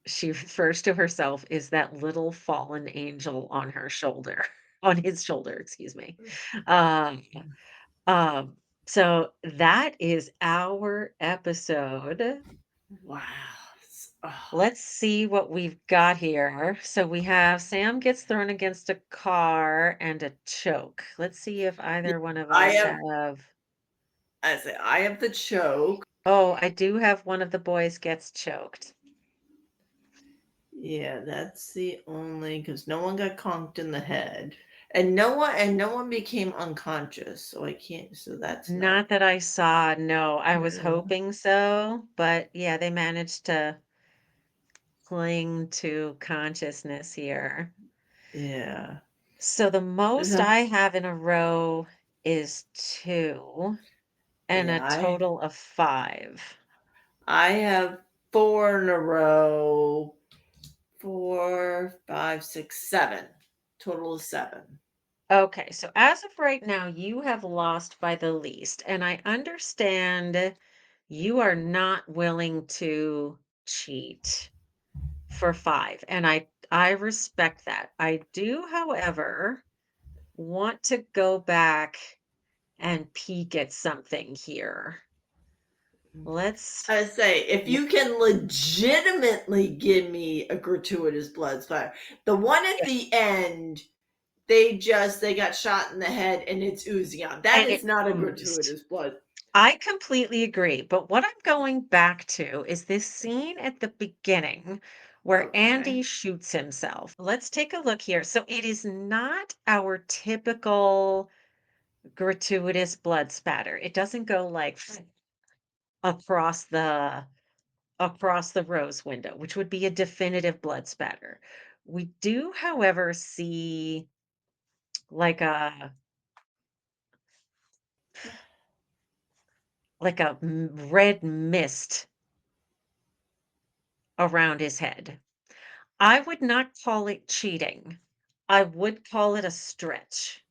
she refers to herself as that little fallen angel on her shoulder, on his shoulder, excuse me. Um, um, so that is our episode. Wow. Oh, Let's see what we've got here. So we have Sam gets thrown against a car and a choke. Let's see if yeah, either one of I us have have. I have the choke. Oh, I do have one of the boys gets choked. Yeah, that's the only because no one got conked in the head. And no one became unconscious, so I can't so that's not Not that I saw. No, I was yeah. hoping so, but yeah, they managed to cling to consciousness here. Yeah. So the most Yeah, I have in a row is 2 and a yeah, total of 5. I have 4 in a row. 4, 5, 6, 7. Total of 7. Okay, so as of right now, you have lost by the least, and I understand you are not willing to cheat for 5, and I respect that. I do, however, want to go back and peek at something here. Let's I say, if w you can legitimately give me a gratuitous blood splatter, the one at yes, the end, they got shot in the head and it's oozing out. That and is it not a oozed. gratuitous blood. I completely agree, but what I'm going back to is this scene at the beginning where Okay. Andy shoots himself. Let's take a look here. So it is not our typical gratuitous blood spatter. It doesn't go like across the across the rose window, which would be a definitive blood spatter. We do, however, see like a red mist around his head. I would not call it cheating. I would call it a stretch.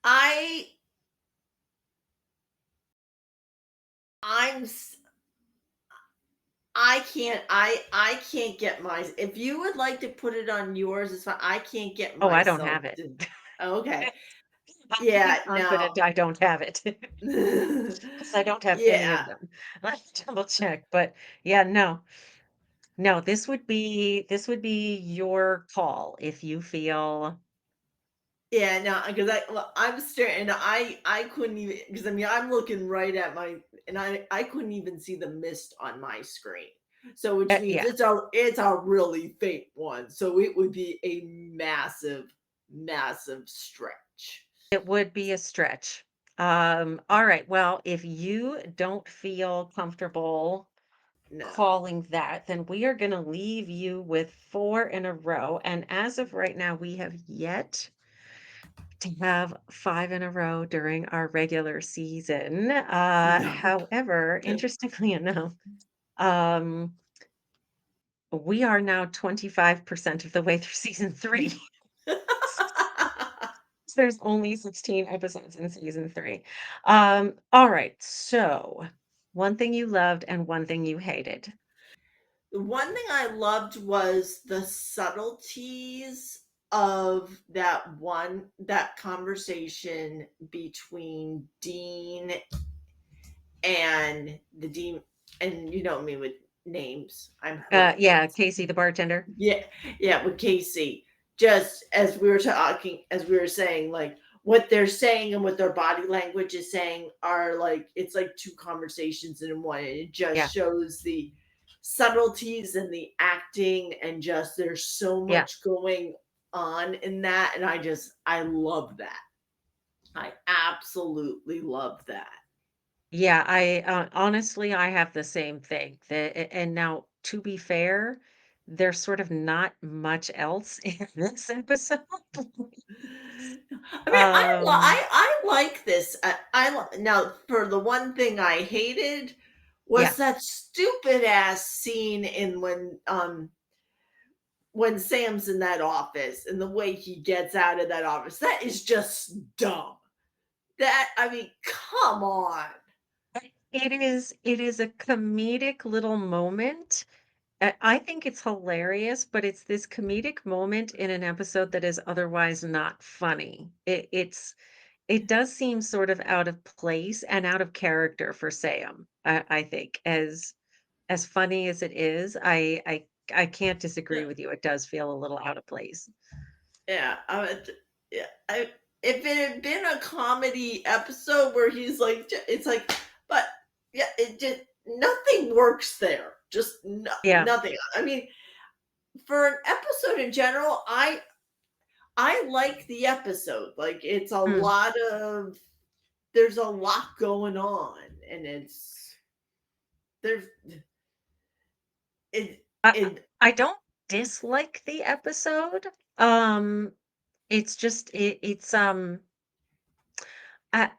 I I'm s I can't get my if you would like to put it on yours, it's fine. I can't get Oh, I don't myself have it. to okay. I'm pretty Yeah, no. confident I don't have it because I don't have any of Yeah. them. Let's double check, but yeah, no. No, this would be your call if you feel Yeah, no, because I'm staring and I couldn't even because I mean, I'm looking right at my and I couldn't even see the mist on my screen. So, which means yeah, it's a really faint one, so it would be a massive, massive stretch. it would be a stretch. All right, well, if you don't feel comfortable No. calling that, then we are gonna leave you with 4 in a row, and as of right now, we have yet to have 5 in a row during our regular season. No. However, interestingly enough, um, we are now 25% of the way through season 3. There's only 16 episodes in season 3. All right, so one thing you loved and one thing you hated. The one thing I loved was the subtleties of that conversation between Dean and the Dean and you know me with names. I'm Yeah, horrendous. Casey the bartender. Yeah, yeah, with Casey. Just as we were talking, as we were saying, like what they're saying and what their body language is saying are like it's like two conversations in one. And it just Yeah, shows the subtleties and the acting, and just there's so yeah. much going on in that. And I love that. I absolutely love that. Yeah, honestly, I have the same thing. And now, to be fair, there's sort of not much else in this episode. I mean, Um, I like this. Now for the one thing I hated was yeah. that stupid ass scene in when Sam's in that office and the way he gets out of that office. That is just dumb. That I mean, come on. It is a comedic little moment. I think it's hilarious, but it's this comedic moment in an episode that is otherwise not funny. It does seem sort of out of place and out of character for Sam, I think. As funny as it is, I can't disagree with you. It does feel a little out of place. Yeah, yeah, if it had been a comedy episode where he's like, it's like, but yeah, it just nothing works there. Just Yeah. nothing. I mean, for an episode in general, I like the episode. Like, it's a Mm. lot of there's a lot going on, and there's it I it I don't dislike the episode. Um, it's just I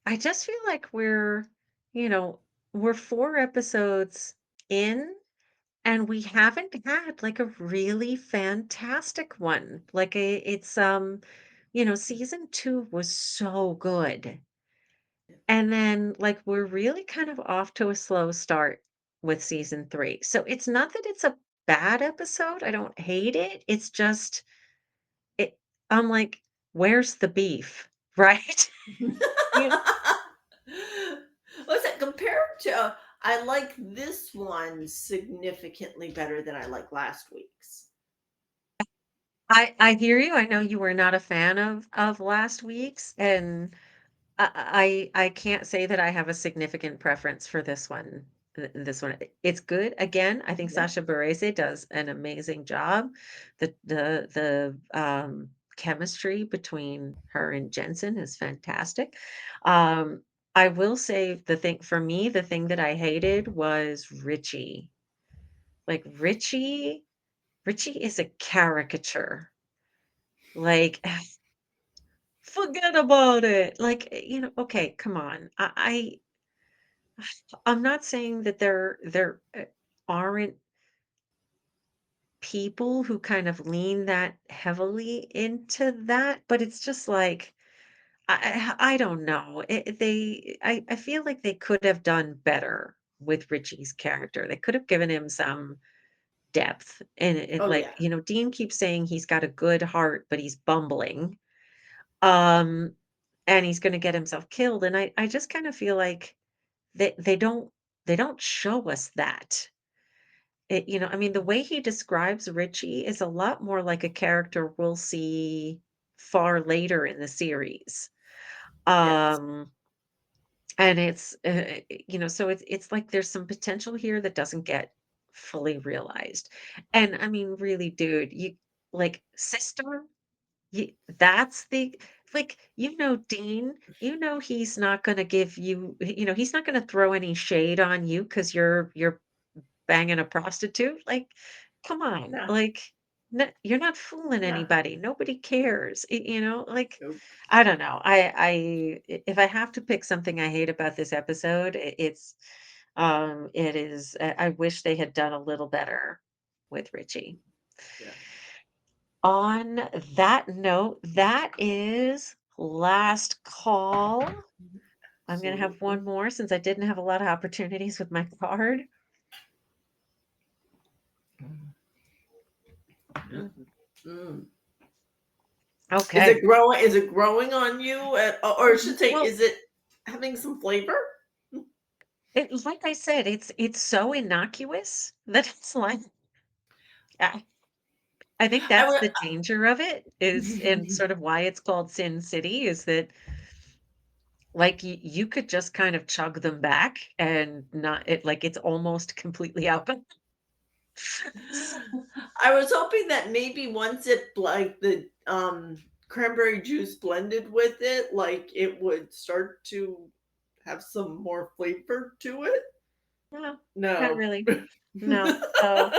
I just feel like you know, we're 4 episodes in and we haven't had like a really fantastic one. Like season 2 was so good. And then like we're really kind of off to a slow start with season 3. So it's not that it's a bad episode. I don't hate it. It's just it I'm like, where's the beef? Right? You Listen, compared to I like this one significantly better than I like last week's. I hear you. I know you were not a fan of last week's, and I can't say that I have a significant preference for this one. This one, it's good. Again, I think Yeah. Sasha Barese does an amazing job. The chemistry between her and Jensen is fantastic. Um, I will say the thing for me, the thing that I hated was Richie. Like Richie is a caricature. Like forget about it. Like, okay, come on. I'm not saying that there aren't people who kind of lean that heavily into that, but it's just like I don't know. I feel like they could have done better with Richie's character. They could have given him some depth, and it Oh, like, yeah. Dean keeps saying he's got a good heart, but he's bumbling. Um, and he's gonna get himself killed, and I just kinda feel like they don't show us that. I mean, the way he describes Richie is a lot more like a character we'll see far later in the series. Yes. Um, and so it's like there's some potential here that doesn't get fully realized. And I mean, really, dude, you like sister, that's the like, Dean, he's not gonna give you, he's not gonna throw any shade on you because you're banging a prostitute? Like, come on, No, like, you're not fooling no, anybody. Nobody cares. Like, nope. I don't know. If I have to pick something I hate about this episode, it is. I wish they had done a little better with Richie. Yeah. On that note, that is last call. I'm gonna have one Absolutely. more since I didn't have a lot of opportunities with my card. Yeah. Mhm. Mm. Okay. Is it growing on you? Or I should say, Well, is it having some flavor? like I said, it's so innocuous that it's like I I think I that's would. the danger of it is and sort of why it's called Sin City is that like you could just kind of chug them back and not it like it's almost completely alcohol. I was hoping that maybe once like the cranberry juice blended with it, like it would start to have some more flavor to it. No, not No. really. No. So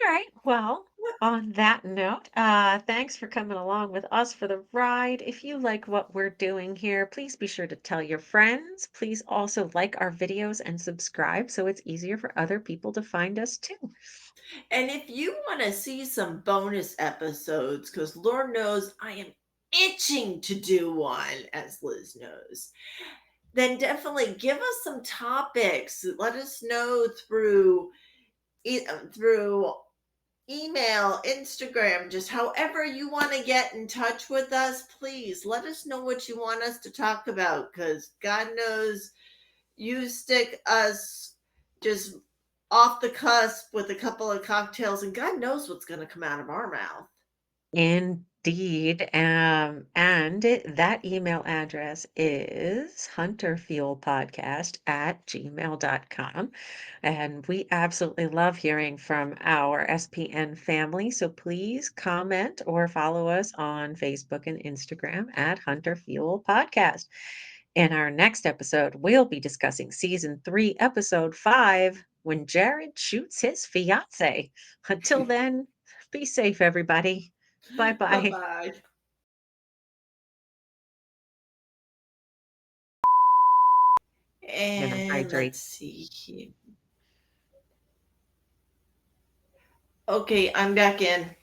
all right. Well, on that note, thanks for coming along with us for the ride. If you like what we're doing here, please be sure to tell your friends. Please also like our videos and subscribe so it's easier for other people to find us too. And if you want to see some bonus episodes, because Lord knows I am itching to do one, as Liz knows, then definitely give us some topics. Let us know through email, Instagram, just however you want to get in touch with us. Please let us know what you want us to talk about, because God knows you stick us just off the cusp with a couple of cocktails, and God knows what's going to come out of our mouth. Indeed. And that email address is hunterfuelpodcast@gmail.com. And we absolutely love hearing from our SPN family. So please comment or follow us on Facebook and Instagram at Hunter Fuel Podcast. In our next episode, we'll be discussing season 3, episode 5, when Jared shoots his fiance. Until then, be safe, everybody. Bye Bye bye. bye. Gonna And hydrate. let's see here. Okay, I'm back in.